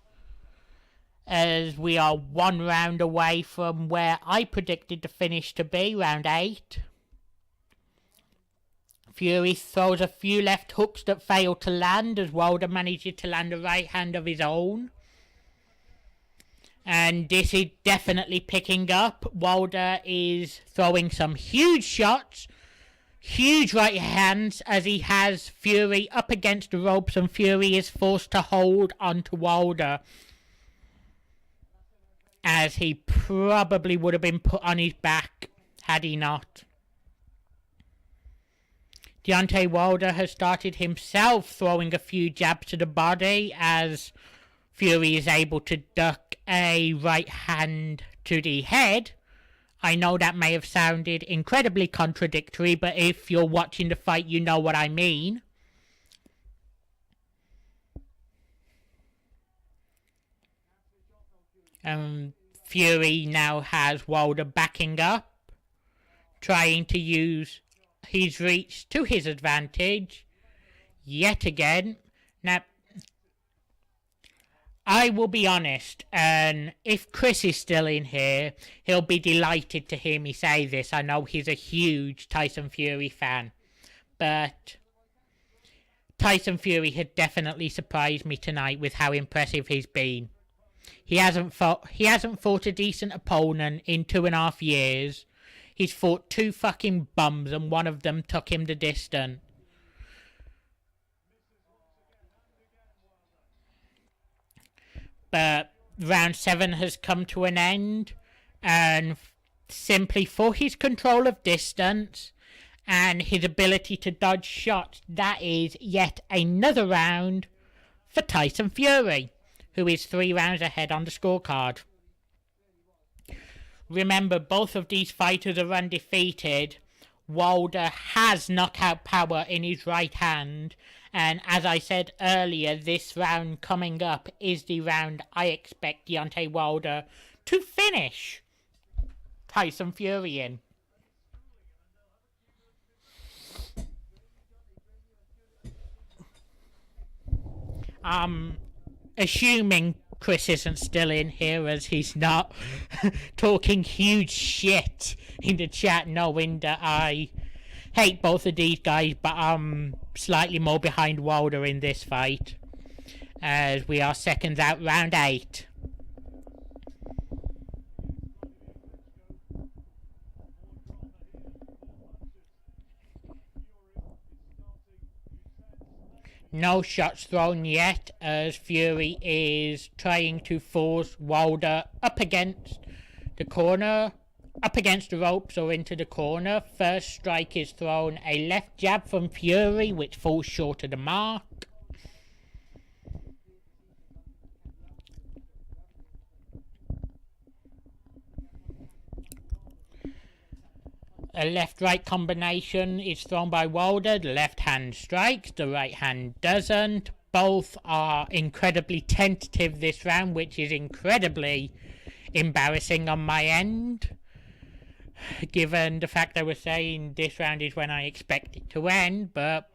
As we are 1 round away from where I predicted the finish to be, round 8. Fury throws a few left hooks that fail to land as Wilder manages to land a right hand of his own. And this is definitely picking up. Wilder is throwing some huge shots, huge right hands, as he has Fury up against the ropes, and Fury is forced to hold onto Wilder, as he probably would have been put on his back had he not. Deontay Wilder has started himself throwing a few jabs to the body, as Fury is able to duck a right hand to the head. I know that may have sounded incredibly contradictory, but if you're watching the fight, you know what I mean. Fury now has Wilder backing up, trying to use his reach to his advantage yet again. Now, I will be honest, and if Chris is still in here, he'll be delighted to hear me say this. I know he's a huge Tyson Fury fan, but Tyson Fury had definitely surprised me tonight with how impressive he's been. He hasn't fought a decent opponent in 2.5 years. He's fought 2 fucking bums, and one of them took him the distance. But round 7 has come to an end, and simply for his control of distance and his ability to dodge shots, that is yet another round for Tyson Fury, who is 3 rounds ahead on the scorecard. Remember, both of these fighters are undefeated. Wilder has knockout power in his right hand, and as I said earlier, this round coming up is the round I expect Deontay Wilder to finish Tyson Fury in. Assuming Chris isn't still in here, as he's not talking huge shit in the chat, knowing that I hate both of these guys, but I'm slightly more behind Wilder in this fight, as we are seconds out, round 8. No shots thrown yet, as Fury is trying to force Wilder up against the corner, up against the ropes or into the corner. First strike is thrown, a left jab from Fury, which falls short of the mark. A left-right combination is thrown by Wilder. The left hand strikes, the right hand doesn't. Both are incredibly tentative this round, which is incredibly embarrassing on my end, given the fact I was saying this round is when I expect it to end. But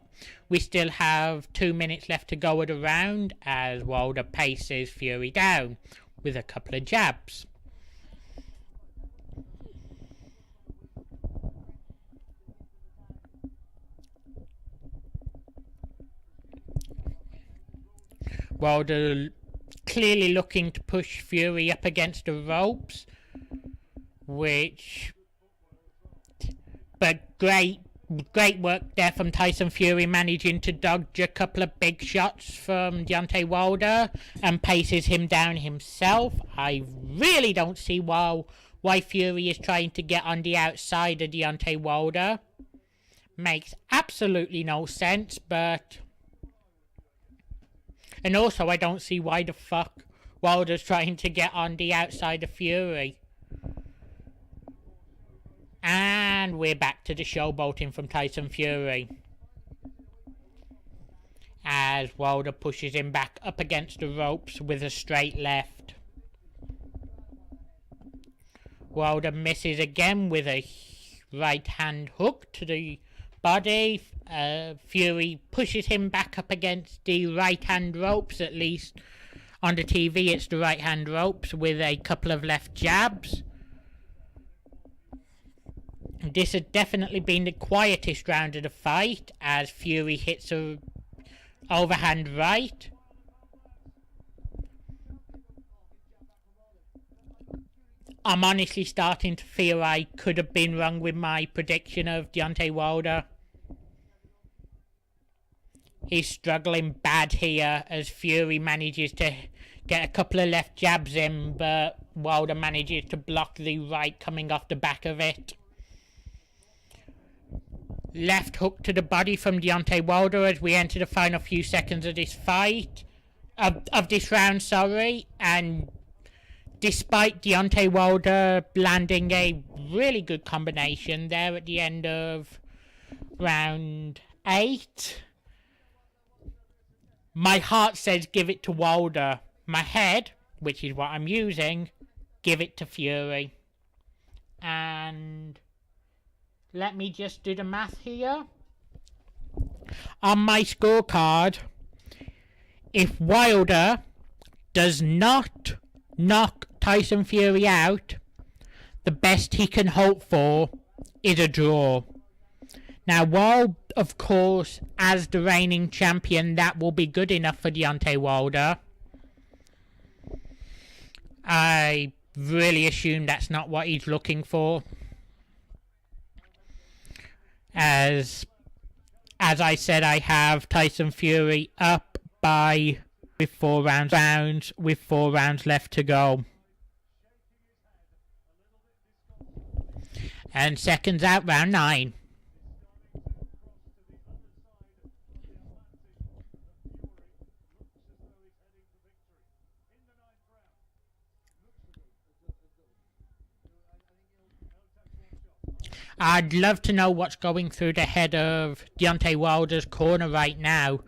we still have 2 minutes left to go of the round, as Wilder paces Fury down with a couple of jabs. Wilder clearly looking to push Fury up against the ropes, but great work there from Tyson Fury, managing to dodge a couple of big shots from Deontay Wilder and paces him down himself. I really don't see why Fury is trying to get on the outside of Deontay Wilder. Makes absolutely no sense, but... And also, I don't see why the fuck Wilder's trying to get on the outside of Fury. And we're back to the showboating from Tyson Fury, as Wilder pushes him back up against the ropes with a straight left. Wilder misses again with a right hand hook to the body. Fury pushes him back up against the right hand ropes. At least on the TV it's the right hand ropes, with a couple of left jabs. This has definitely been the quietest round of the fight, as Fury hits a overhand right. I'm honestly starting to feel I could have been wrong with my prediction of Deontay Wilder. He's struggling bad here, as Fury manages to get a couple of left jabs in, but Wilder manages to block the right coming off the back of it. Left hook to the body from Deontay Wilder as we enter the final few seconds of this fight. Of this round, sorry. And despite Deontay Wilder landing a really good combination there at the end of round 8, my heart says give it to Wilder. My head, which is what I'm using, give it to Fury. And let me just do the math here. On my scorecard, if Wilder does not knock Tyson Fury out, the best he can hope for is a draw. Now, while, of course, as the reigning champion, that will be good enough for Deontay Wilder, I really assume that's not what he's looking for. As I said, I have Tyson Fury up by with 4 rounds with 4 rounds left to go. And seconds out, round 9. I'd love to know what's going through the head of Deontay Wilder's corner right now,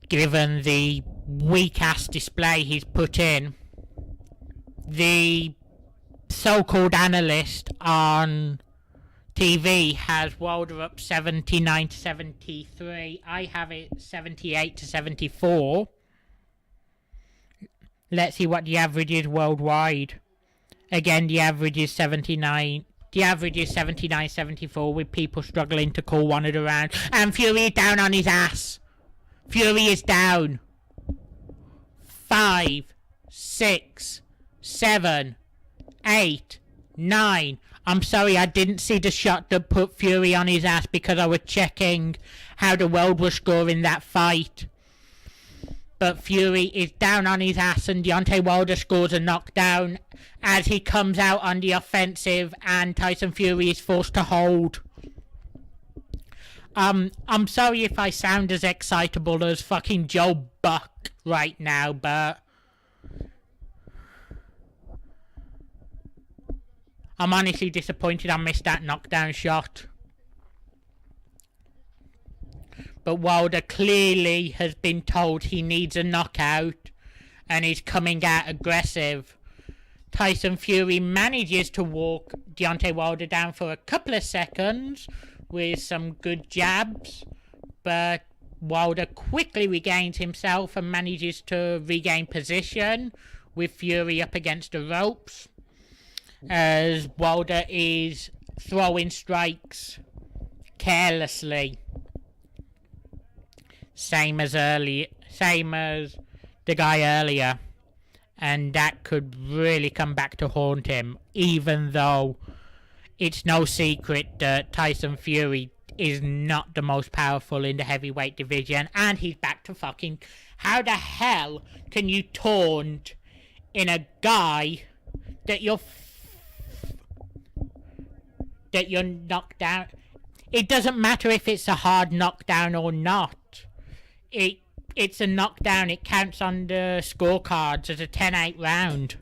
given the weak-ass display he's put in. The so-called analyst on TV has Wilder up 79 to 73. I have it 78 to 74. Let's see what the average is worldwide. Again, the average is 79. The average is 79-74, with people struggling to call one of the rounds. And Fury is down on his ass. Fury is down. 5, 6, 7, 8, 9. I'm sorry, I didn't see the shot that put Fury on his ass because I was checking how the world was scoring that fight. But Fury is down on his ass and Deontay Wilder scores a knockdown as he comes out on the offensive and Tyson Fury is forced to hold. I'm sorry if I sound as excitable as fucking Joe Buck right now, but I'm honestly disappointed I missed that knockdown shot. But Wilder clearly has been told he needs a knockout and is coming out aggressive. Tyson Fury manages to walk Deontay Wilder down for a couple of seconds with some good jabs, but Wilder quickly regains himself and manages to regain position with Fury up against the ropes as Wilder is throwing strikes carelessly. Same as the guy earlier. And that could really come back to haunt him, even though it's no secret that Tyson Fury is not the most powerful in the heavyweight division, and he's back to fucking... How the hell can you taunt in a guy that you're knocked down? It doesn't matter if it's a hard knockdown or not. It's a knockdown. It counts on the scorecards as a 10-8 round.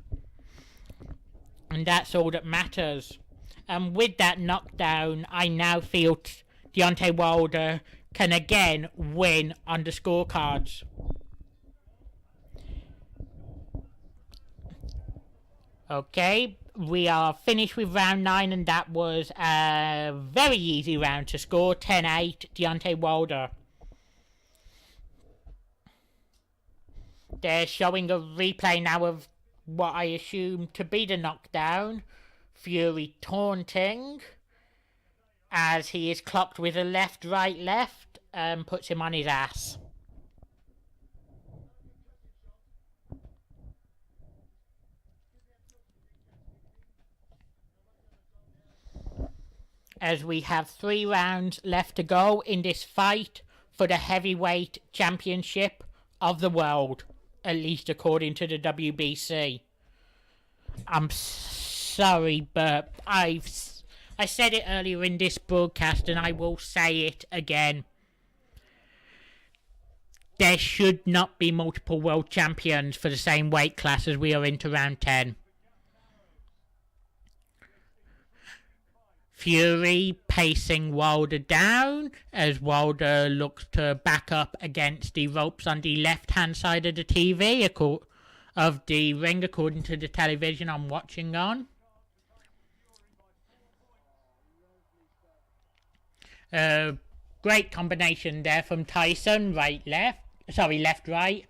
And that's all that matters. And with that knockdown, I now feel Deontay Wilder can again win on the scorecards. Okay, we are finished with round 9, and that was a very easy round to score. 10-8, Deontay Wilder. They're showing a replay now of what I assume to be the knockdown. Fury taunting as he is clocked with a left, right, left and puts him on his ass. As we have 3 rounds left to go in this fight for the heavyweight championship of the world. At least according to the WBC. I'm sorry, but I said it earlier in this broadcast and I will say it again. There should not be multiple world champions for the same weight class as we are into round 10. Fury pacing Wilder down as Wilder looks to back up against the ropes on the left-hand side of the TV of the ring, according to the television I'm watching on. Great combination there from Tyson, left, right.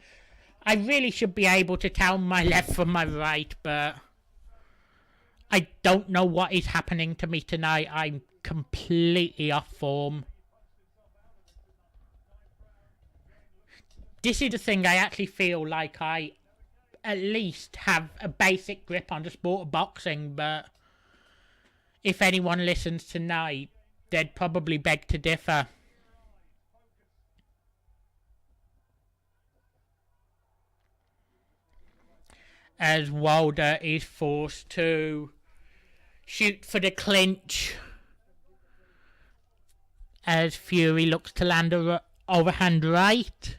I really should be able to tell my left from my right, but I don't know what is happening to me tonight. I'm completely off form. This is the thing, I actually feel like I at least have a basic grip on the sport of boxing, but if anyone listens tonight, they'd probably beg to differ. As Wilder is forced to shoot for the clinch as Fury looks to land a overhand right.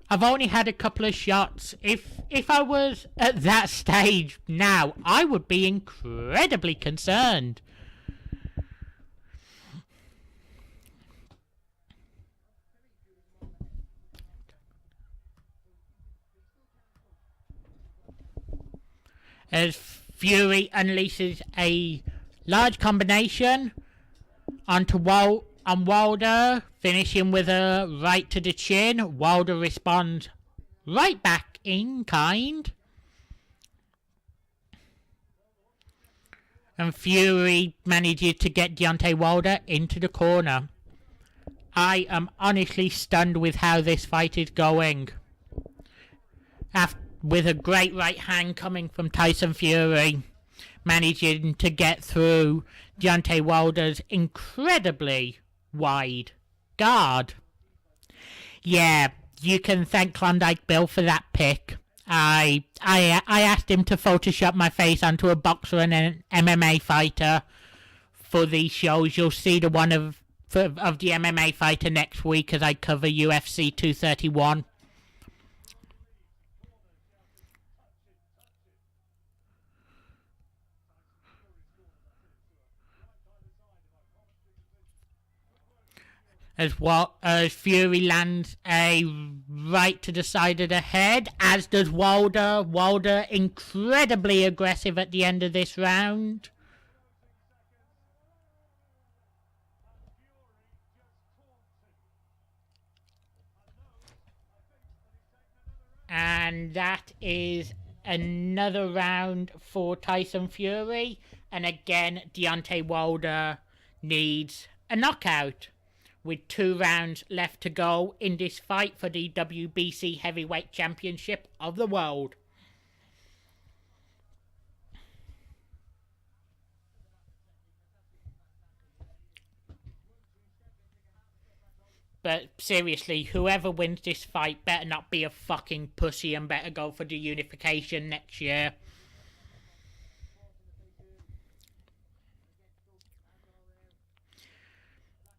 I've only had a couple of shots. If I was at that stage now, I would be incredibly concerned. As Fury unleashes a large combination onto Wilder, finishing with a right to the chin. Wilder responds right back in kind. And Fury manages to get Deontay Wilder into the corner. I am honestly stunned with how this fight is going. With a great right hand coming from Tyson Fury, managing to get through Deontay Wilder's incredibly wide guard. Yeah, you can thank Klondike Bill for that pick. I asked him to Photoshop my face onto a boxer and an MMA fighter for these shows. You'll see the one of the MMA fighter next week as I cover UFC 231. As well as Fury lands a right to the side of the head, as does Wilder. Wilder incredibly aggressive at the end of this round. And that is another round for Tyson Fury. And again, Deontay Wilder needs a knockout. With 2 rounds left to go in this fight for the WBC Heavyweight Championship of the world. But seriously, whoever wins this fight better not be a fucking pussy and better go for the unification next year.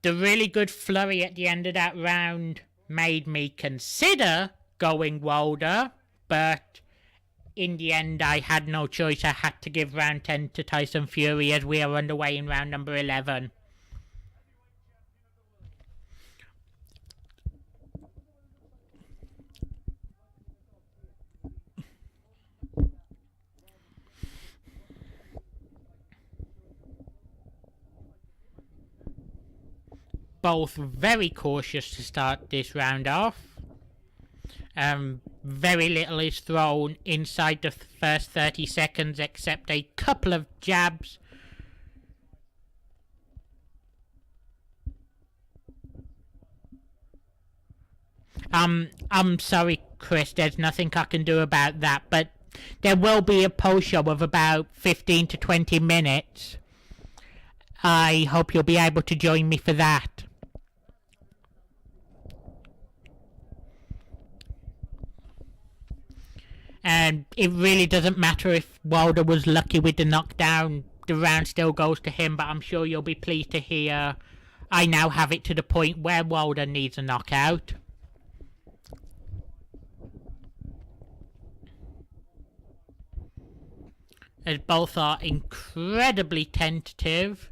The really good flurry at the end of that round made me consider going Wilder, but in the end I had no choice. I had to give round 10 to Tyson Fury as we are underway in round number 11. Both very cautious to start this round off. Very little is thrown inside the first 30 seconds except a couple of jabs. I'm sorry, Chris, there's nothing I can do about that, but there will be a post show of about 15 to 20 minutes. I hope you'll be able to join me for that. And it really doesn't matter if Wilder was lucky with the knockdown. The round still goes to him, but I'm sure you'll be pleased to hear I now have it to the point where Wilder needs a knockout. As both are incredibly tentative,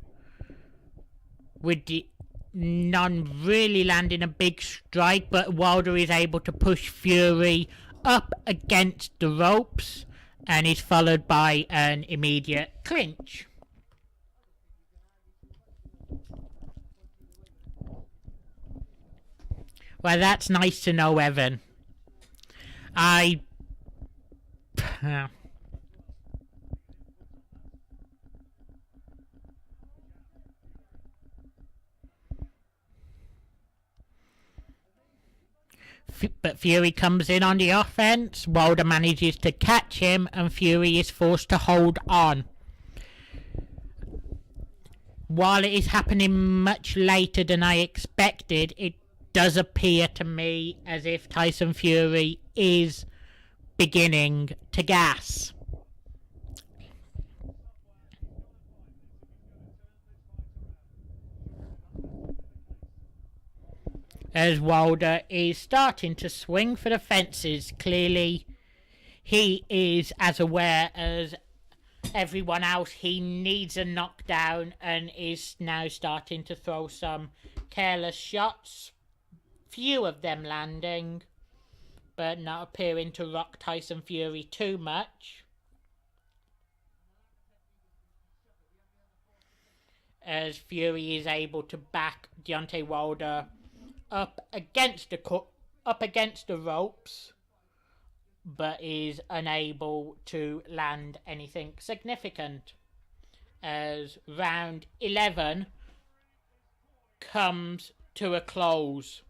with the none really landing a big strike, but Wilder is able to push Fury up against the ropes and is followed by an immediate clinch. Well, that's nice to know, Evan. I... But Fury comes in on the offense. Wilder manages to catch him and Fury is forced to hold on. While it is happening much later than I expected, it does appear to me as if Tyson Fury is beginning to gas. As Wilder is starting to swing for the fences. Clearly, he is as aware as everyone else. He needs a knockdown and is now starting to throw some careless shots. Few of them landing, but not appearing to rock Tyson Fury too much. As Fury is able to back Deontay Wilder up against the ropes, but is unable to land anything significant. As round 11 comes to a close.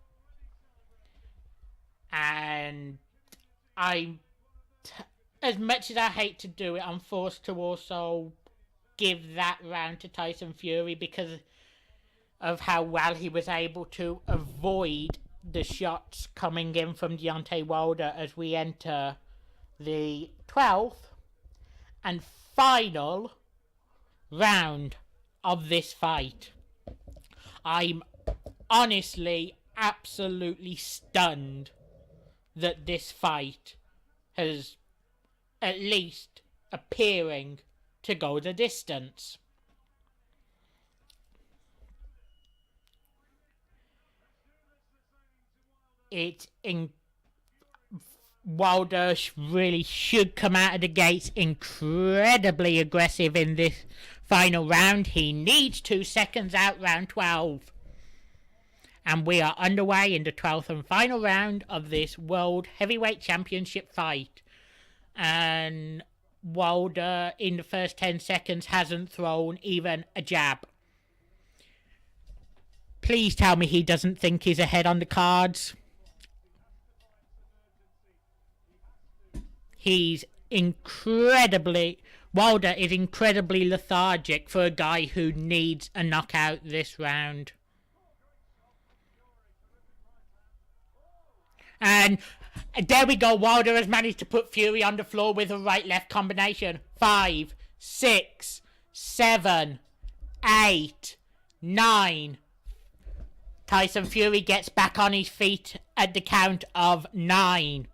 And as much as I hate to do it, I'm forced to also give that round to Tyson Fury because of how well he was able to avoid the shots coming in from Deontay Wilder as we enter the 12th and final round of this fight. I'm honestly absolutely stunned that this fight has at least appearing to go the distance. Wilder really should come out of the gates incredibly aggressive in this final round. He needs 2 seconds out round 12. And we are underway in the 12th and final round of this World Heavyweight Championship fight. And Wilder, in the first 10 seconds, hasn't thrown even a jab. Please tell me he doesn't think he's ahead on the cards. Wilder is incredibly lethargic for a guy who needs a knockout this round. And there we go. Wilder has managed to put Fury on the floor with a right-left combination. 5, 6, 7, 8, 9. Tyson Fury gets back on his feet at the count of 9.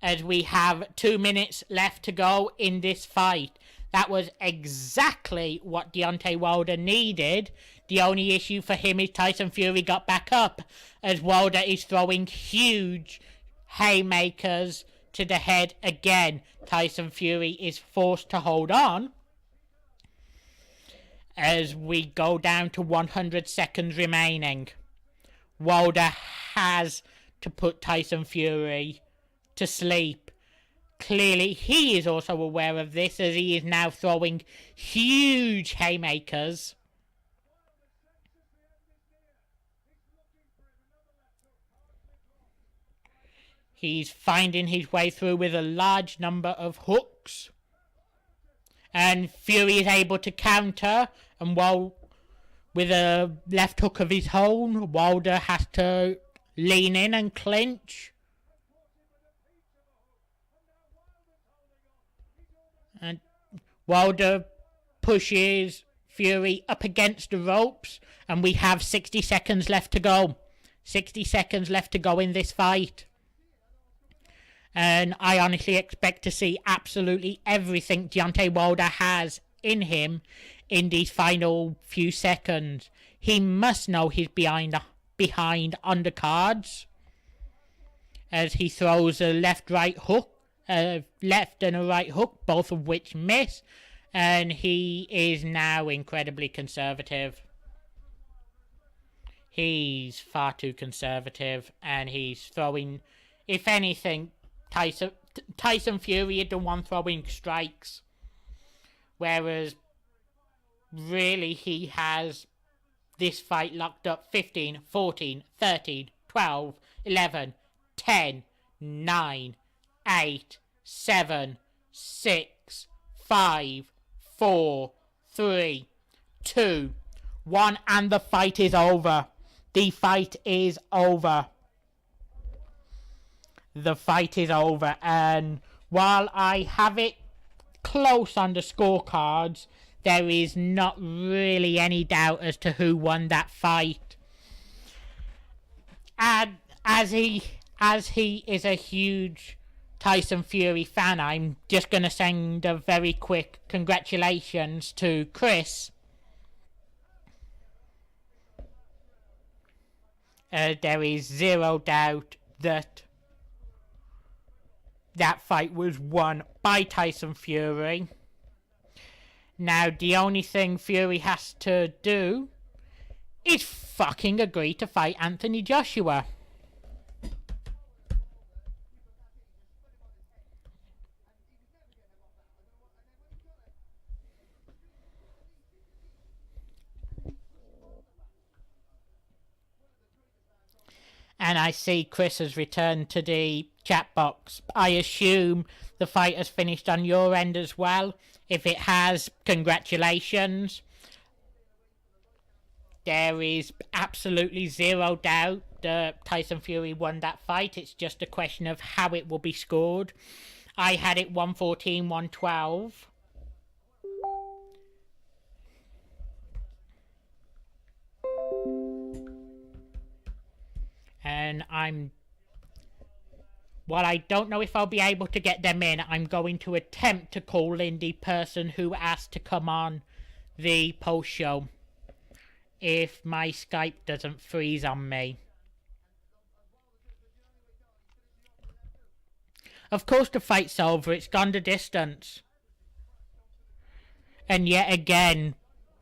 As we have 2 minutes left to go in this fight. That was exactly what Deontay Wilder needed. The only issue for him is Tyson Fury got back up as Wilder is throwing huge haymakers to the head again. Tyson Fury is forced to hold on as we go down to 100 seconds remaining. Wilder has to put Tyson Fury to sleep. Clearly, he is also aware of this as he is now throwing huge haymakers. He's finding his way through with a large number of hooks. And Fury is able to counter, and with a left hook of his own, Wilder has to lean in and clinch. And Wilder pushes Fury up against the ropes, and we have 60 seconds left to go. 60 seconds left to go in this fight. And I honestly expect to see absolutely everything Deontay Wilder has in him in these final few seconds. He must know he's behind undercards as he throws a left-right hook. Left and a right hook, both of which miss, and he is now incredibly conservative. He's far too conservative, and he's throwing, if anything, Tyson Fury is the one throwing strikes, whereas really he has this fight locked up. 15, 14, 13, 12, 11, 10, 9, 8, 7, 6, 5, 4, 3, 2, 1, and the fight is over. The fight is over. The fight is over, and while I have it close on the scorecards, there is not really any doubt as to who won that fight. And as he is a huge Tyson Fury fan, I'm just going to send a very quick congratulations to Chris. There is zero doubt that fight was won by Tyson Fury. Now, the only thing Fury has to do is fucking agree to fight Anthony Joshua. And I see Chris has returned to the chat box. I assume the fight has finished on your end as well. If it has, congratulations. There is absolutely zero doubt that Tyson Fury won that fight. It's just a question of how it will be scored. I had it 114, 112. And while I don't know if I'll be able to get them in, I'm going to attempt to call in the person who asked to come on the post show, if my Skype doesn't freeze on me. Of course the fight's over, it's gone the distance. And yet again,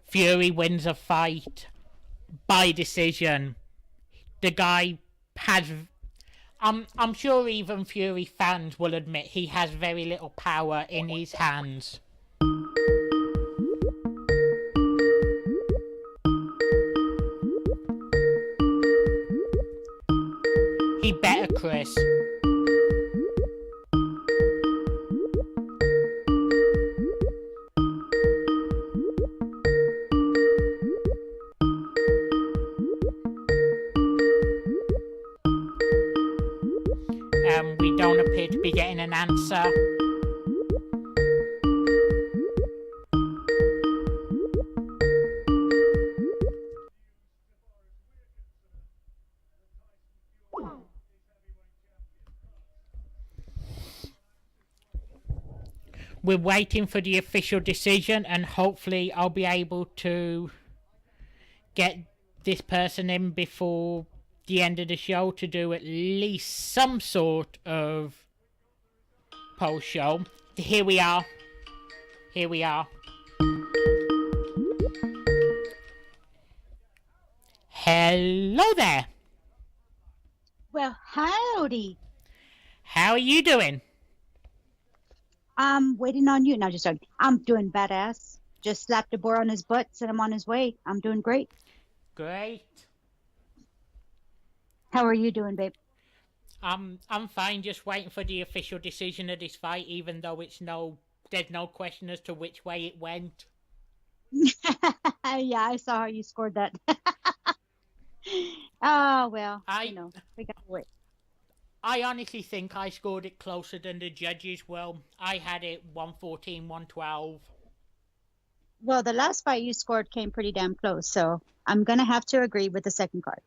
Fury wins a fight by decision. The guy has... I'm sure even Fury fans will admit he has very little power in his hands. He better, Chris. We don't appear to be getting an answer. We're waiting for the official decision, and hopefully I'll be able to get this person in before the end of the show to do at least some sort of post show. Here we are. Here we are. Hello there. Well, howdy. How are you doing? I'm waiting on you. No, just joking. I'm doing badass. Just slapped a boar on his butt, said I'm on his way. I'm doing great. Great. How are you doing, babe? I'm fine, just waiting for the official decision of this fight, even though there's no question as to which way it went. Yeah, I saw how you scored that. Oh, well, we got to wait. I honestly think I scored it closer than the judges will. I had it 114, 112. Well, the last fight you scored came pretty damn close, so I'm going to have to agree with the second card.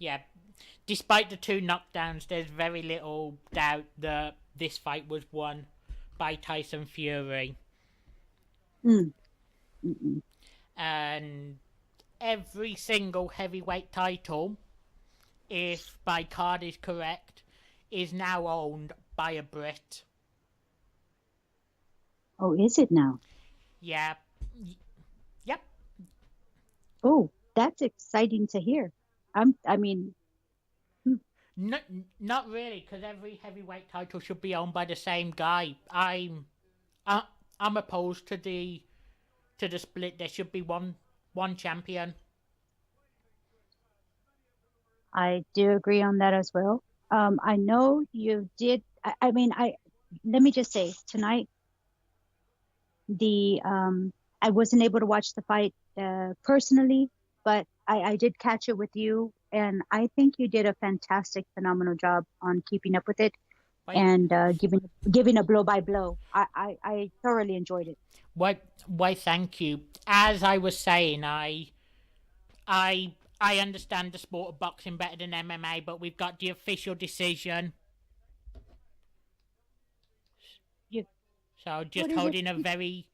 Yeah, despite the two knockdowns, there's very little doubt that this fight was won by Tyson Fury. And every single heavyweight title, if my card is correct, is now owned by a Brit. Oh, is it now? Yeah. Yep. Oh, that's exciting to hear. Not really, because every heavyweight title should be owned by the same guy. I'm opposed to the split. There should be one champion. I do agree on that as well. I know you did. Let me just say tonight, I wasn't able to watch the fight personally, but I did catch it with you, and I think you did a fantastic, phenomenal job on keeping up with it. And giving a blow by blow. I thoroughly enjoyed it. Why? Thank you. As I was saying, I understand the sport of boxing better than MMA, but we've got the official decision. So just holding a very...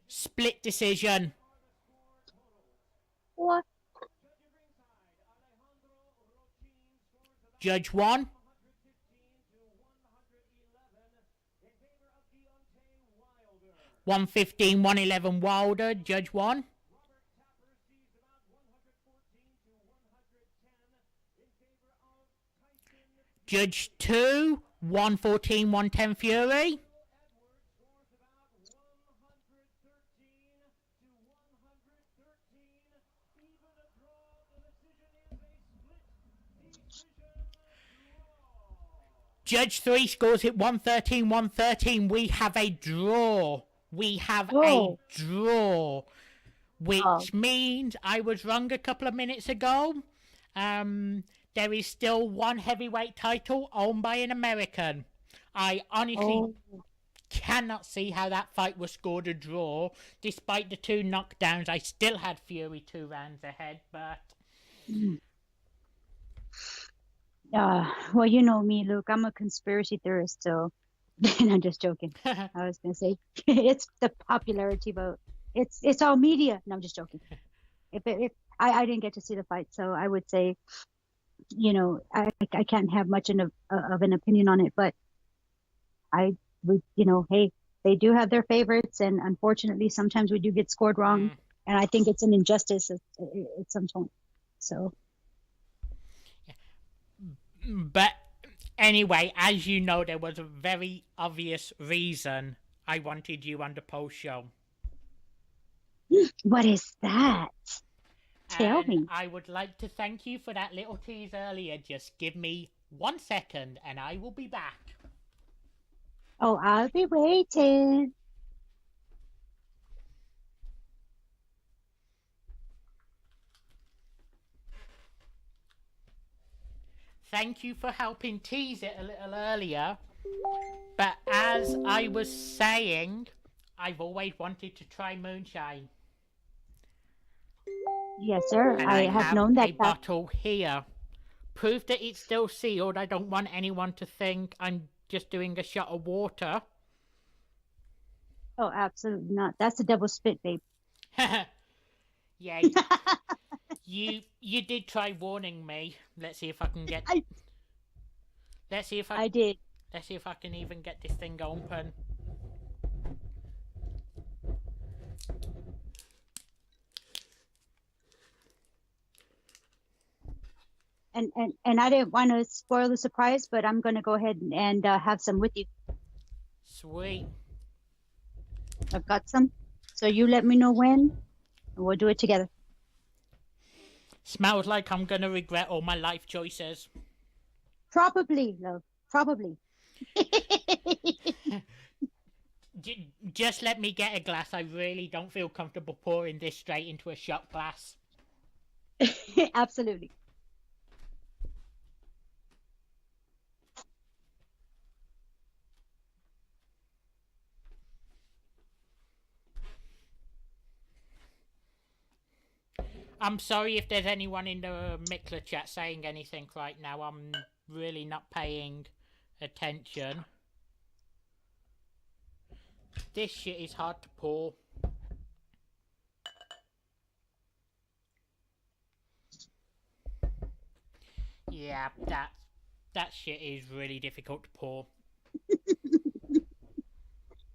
split decision. What? Judge 1. $115, $111 Wilder. Judge 1. Judge 2. $114, $110 Fury. Judge 3 scores it 113, 113. We have a draw. We have Whoa. a draw. Which Oh. means I was wrong a couple of minutes ago. There is still one heavyweight title owned by an American. I honestly cannot see how that fight was scored a draw. Despite the 2 knockdowns, I still had Fury 2 rounds ahead, but... Well, you know me, Luke. I'm a conspiracy theorist, so I'm just joking. I was gonna say it's the popularity vote. It's all media. No, I'm just joking. If I didn't get to see the fight, so I would say, you know, I can't have much of an opinion on it, but I would, you know, hey, they do have their favorites, and unfortunately, sometimes we do get scored wrong, and I think it's an injustice at some point. So. But anyway, as you know, there was a very obvious reason I wanted you on the post show. What is that? Tell me. I would like to thank you for that little tease earlier. Just give me 1 second and I will be back. Oh, I'll be waiting. Thank you for helping tease it a little earlier. But as I was saying, I've always wanted to try moonshine. Yes, sir. And I have known that. A bottle here. Proof that it's still sealed. I don't want anyone to think I'm just doing a shot of water. Oh, absolutely not. That's the devil's spit, babe. Yeah. You did try warning me. Let's see if I can get. Let's see if I did. Let's see if I can even get this thing open. And I didn't want to spoil the surprise, but I'm going to go ahead and have some with you. Sweet. I've got some. So you let me know when, and we'll do it together. Smells like I'm going to regret all my life choices. Probably, love. Probably. Just let me get a glass. I really don't feel comfortable pouring this straight into a shot glass. Absolutely. I'm sorry if there's anyone in the Mickler chat saying anything right now. I'm really not paying attention. This shit is hard to pour. Yeah, that shit is really difficult to pour.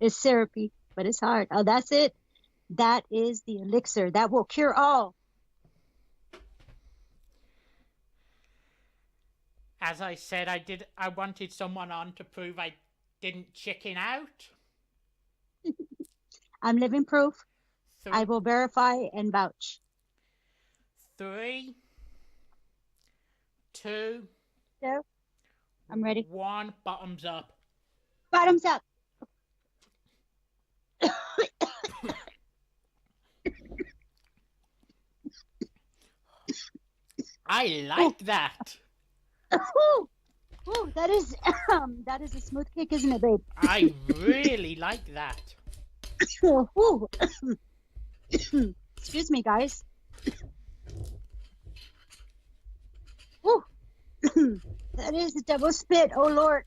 It's syrupy, but it's hard. Oh, that's it. That is the elixir that will cure all. As I said, I wanted someone on to prove I didn't chicken out. I'm living proof. I will verify and vouch. 3, 2, So, I'm ready. 1, bottoms up. Bottoms up. I like that. Woo! Woo! That is a smooth kick, isn't it, babe? I really like that. Woo! Excuse me, guys. Woo! That is the double spit. Oh Lord.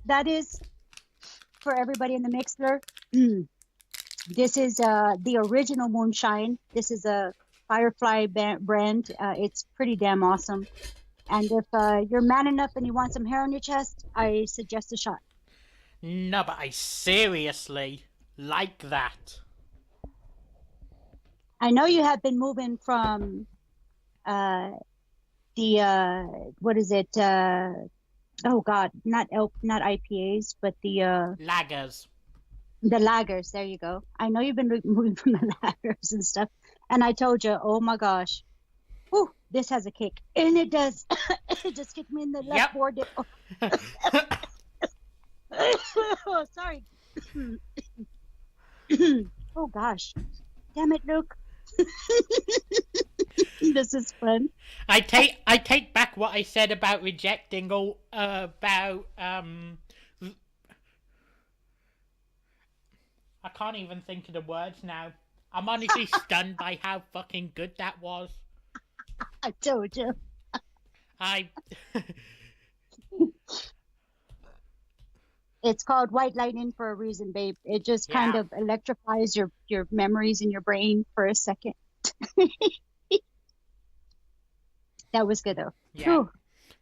That is for everybody in the mixer. This is the original moonshine. This is a Firefly brand. It's pretty damn awesome. And if you're man enough and you want some hair on your chest, I suggest a shot. No, but I seriously like that. I know you have been moving from what is it? Oh God, not IPAs, but the lagers. The lagers. There you go. I know you've been moving from the lagers and stuff. And I told you, oh my gosh, Ooh, this has a kick. And it does. It just kicked me in the left Yep. forehead. Oh, sorry. Oh, gosh. Damn it, Luke. This is fun. I take back what I said about rejecting all about I can't even think of the words now. I'm honestly stunned by how fucking good that was. I told you. I It's called white lightning for a reason, babe. It just kind Yeah. of electrifies your memories in your brain for a second. That was good, though. yeah. Whew.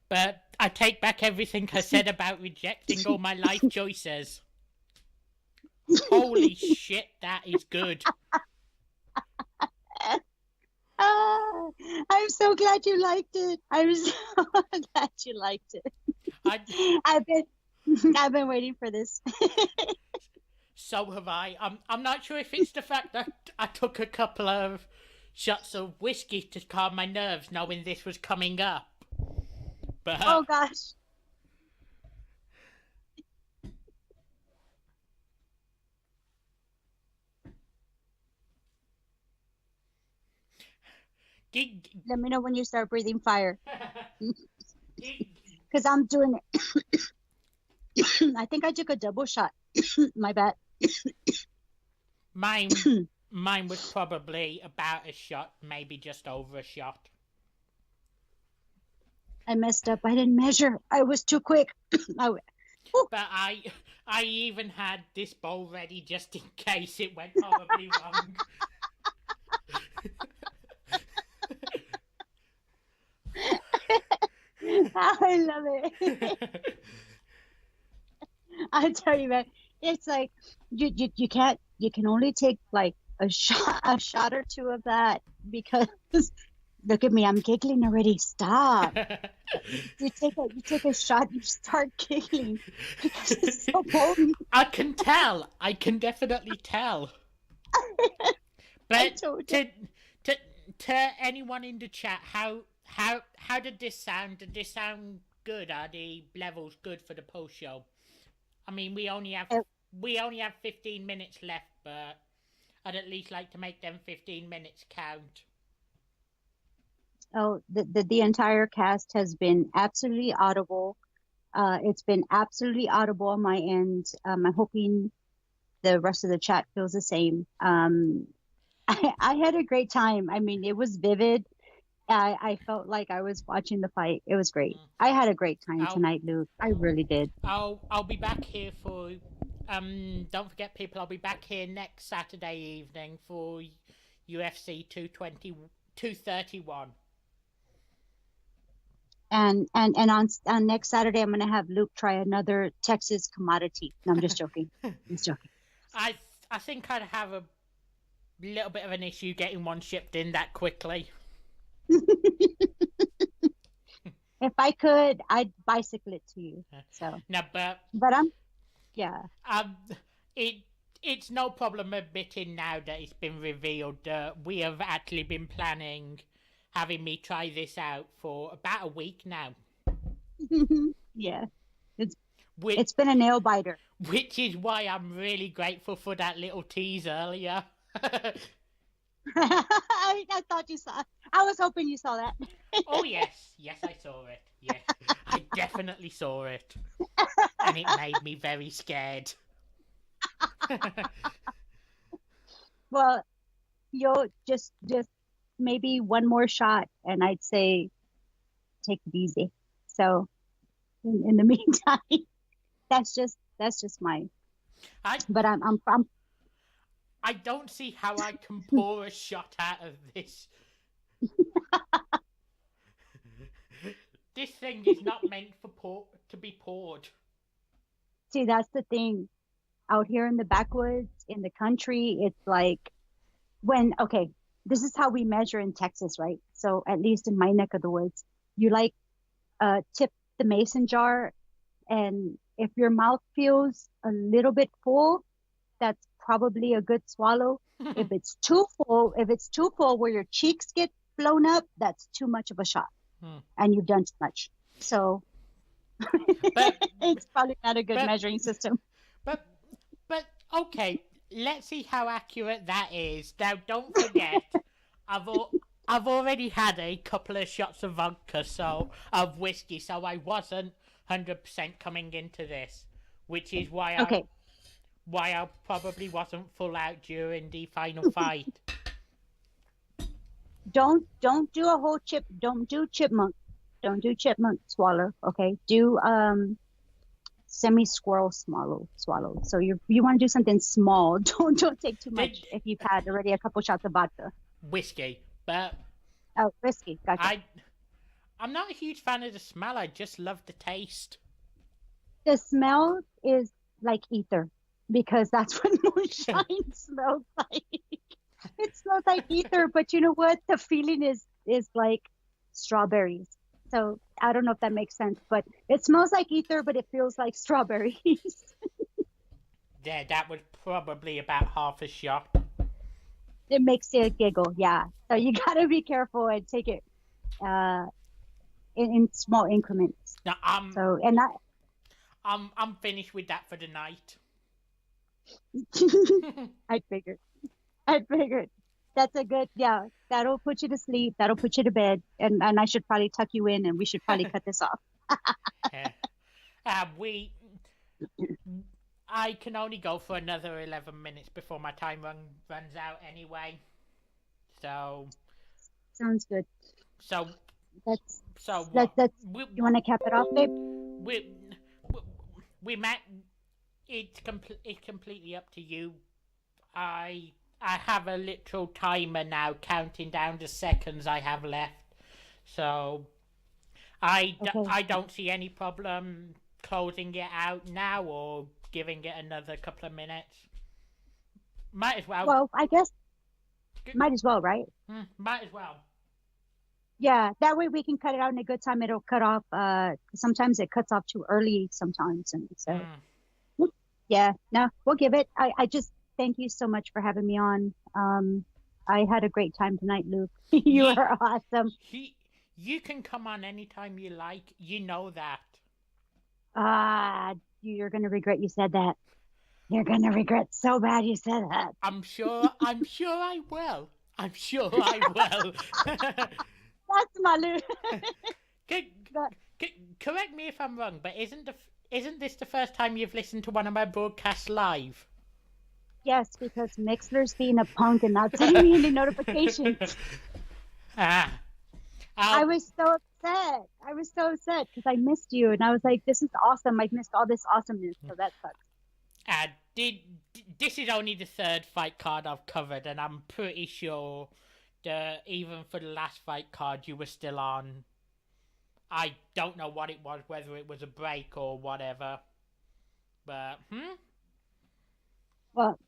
But I take back everything I said about rejecting all my life choices. Holy shit, that is good. I'm so glad you liked it. I'm so glad you liked it. I've been waiting for this. So have I. I'm not sure if it's the fact that I took a couple of shots of whiskey to calm my nerves, knowing this was coming up. But Oh gosh. Let me know when you start breathing fire, because I'm doing it. I think I took a double shot. My bad. mine was probably about a shot, maybe just over a shot. I messed up. I didn't measure. I was too quick. But I even had this bowl ready just in case it went horribly wrong. I love it. I tell you, man, it's like you can only take like a shot or two of that, because look at me, I'm giggling already. Stop. You take a shot, you start giggling because it's so potent. I can tell. I can definitely tell. But to anyone in the chat, how did this sound? Did this sound good? Are the levels good for the post show? I mean, we only have 15 minutes left, but I'd at least like to make them 15 minutes count. Oh, the entire cast has been absolutely audible. It's been absolutely audible on my end. I'm hoping the rest of the chat feels the same. I had a great time. I mean, it was vivid. I felt like I was watching the fight. It was great. I had a great time tonight, Luke. I really did. I'll be back here for don't forget, people, I'll be back here next Saturday evening for UFC 231. And on next Saturday, I'm gonna have Luke try another Texas commodity. No, I'm just joking. I'm just joking. I think I'd have a little bit of an issue getting one shipped in that quickly. If I could, I'd bicycle it to you. So no, but yeah. It's no problem admitting now that it's been revealed that we have actually been planning having me try this out for about a week now. Yeah, it's been a nail biter. Which is why I'm really grateful for that little tease earlier. I thought you saw. I was hoping you saw that. Oh yes, I saw it. Yes, I definitely saw it, and it made me very scared. Well, you'll just maybe one more shot, and I'd say take it easy. So, in the meantime, that's just my. But I'm I don't see how I can pour a shot out of this. This thing is not meant to be poured. See, that's the thing. Out here in the backwoods, in the country, it's like this is how we measure in Texas, right? So at least in my neck of the woods, you tip the mason jar, and if your mouth feels a little bit full, that's probably a good swallow. If it's too full where your cheeks get blown up, that's too much of a shot, and you've done too much. So it's probably not a good measuring system. But okay, let's see how accurate that is. Now, don't forget, I've already had a couple of shots of vodka, of whiskey, so I wasn't 100% coming into this, which is why I probably wasn't full out during the final fight. Don't do a whole chip. Don't do chipmunk. Don't do chipmunk swallow. Okay, do semi-squirrel swallow. So you want to do something small. Don't take too much if you've had already a couple shots of vodka. Whiskey, but whiskey. Gotcha. I'm not a huge fan of the smell. I just love the taste. The smell is like ether, because that's what moonshine smells like. It smells like ether, but you know what? The feeling is like strawberries. So I don't know if that makes sense, but it smells like ether, but it feels like strawberries. Yeah, that was probably about half a shot. It makes you giggle, yeah. So you gotta be careful and take it in small increments. Now, I'm finished with that for the night. I figured. That's a good, yeah. That'll put you to sleep. That'll put you to bed. And I should probably tuck you in, and we should probably cut this off. I can only go for another 11 minutes before my time runs out anyway. So. Sounds good. So. You want to cap it off, babe? We met. It's completely up to you. I have a literal timer now counting down the seconds I have left. So I don't see any problem closing it out now or giving it another couple of minutes. Might as well. Well, I guess might as well, right? Might as well. Yeah, that way we can cut it out in a good time. It'll cut off. Sometimes it cuts off too early sometimes. And so, yeah, no, we'll give it. I just thank you so much for having me on. I had a great time tonight, Luke. You are awesome. You can come on anytime you like. You know that. You're going to regret you said that. You're going to regret so bad you said that. I'm sure I will. I'm sure I will. That's my Luke. Correct me if I'm wrong, but isn't this the first time you've listened to one of my broadcasts live? Yes, because Mixler's being a punk and not sending me any notifications. I was so upset. Because I missed you, and I was like, "This is awesome! I've missed all this awesomeness." So that sucks. This is only the third fight card I've covered, and I'm pretty sure that even for the last fight card you were still on. I don't know what it was, whether it was a break or whatever. But Well,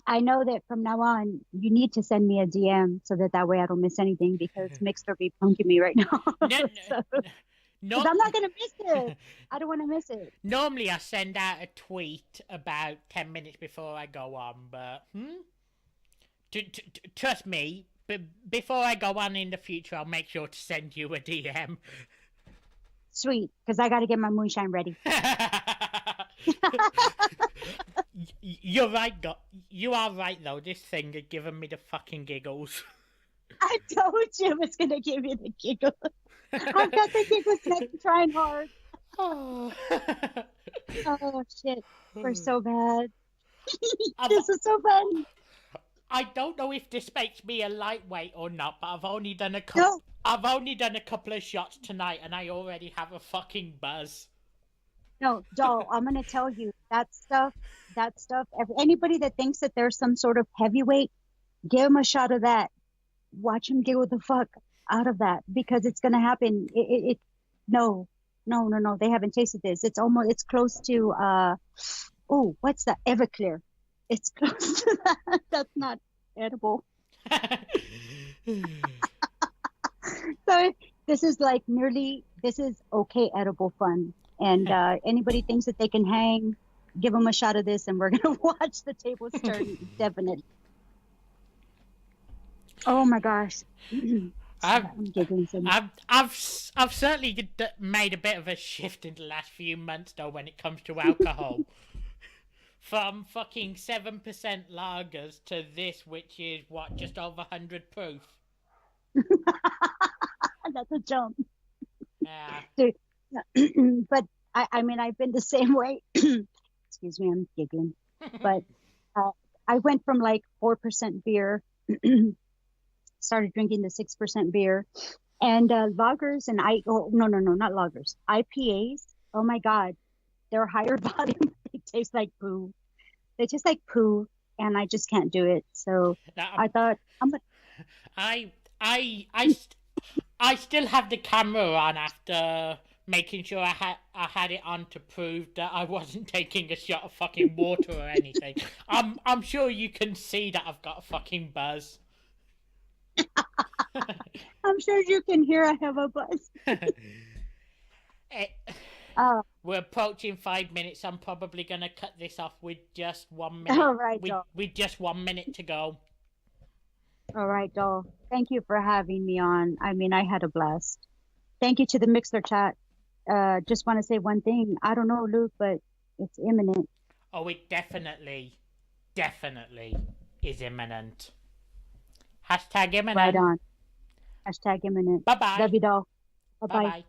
I know that from now on you need to send me a DM so that way I don't miss anything, because Mixler be punking me right now. No, I'm not gonna miss it. I don't want to miss it. Normally I send out a tweet about 10 minutes before I go on, but trust me, before I go on in the future, I'll make sure to send you a DM. Sweet, because I got to get my moonshine ready. You're right, you are right though. This thing had given me the fucking giggles. I told you it was gonna give you the giggles. I've got the giggles and I'm trying hard. Oh shit, we're so bad. This is so fun. I don't know if this makes me a lightweight or not, but I've only done a couple. No. I've only done a couple of shots tonight, and I already have a fucking buzz. No, doll, I'm gonna tell you that stuff. Anybody that thinks that there's some sort of heavyweight, give them a shot of that. Watch them giggle the fuck out of that, because it's gonna happen. No. They haven't tasted this. It's close to what's that? Everclear. It's close to that. That's not edible. So this is okay edible fun. And anybody thinks that they can hang, give them a shot of this, and we're gonna watch the tables turn. Definitely. Oh my gosh. I've, I'm giggling so much. I've certainly made a bit of a shift in the last few months though when it comes to alcohol. From fucking 7% lagers to this, which is what, just over 100 proof. That's a jump. Yeah. Dude. But I mean, I've been the same way. Excuse me, I'm giggling. But uh, I went from like 4% beer, started drinking the 6% beer, and lagers and oh, no, not lagers, IPAs. Oh my God, they're higher volume. They taste like poo. They taste like poo, and I just can't do it. So Now, I thought I'm gonna. I I still have the camera on after making sure I had it on to prove that I wasn't taking a shot of fucking water or anything. I'm sure you can see that I've got a fucking buzz. I'm sure you can hear I have a buzz. Eh, Oh, we're approaching 5 minutes. I'm probably gonna cut this off with just 1 minute. all right, With doll. with just 1 minute to go. All right, doll. Thank you for having me on. I mean, I had a blast. Thank you to the Mixler chat. Just want to say one thing. I don't know, Luke, but it's imminent. Oh, it definitely is imminent. Hashtag Right imminent. on. Hashtag imminent. Bye bye. Love you, doll. Bye Bye-bye. bye.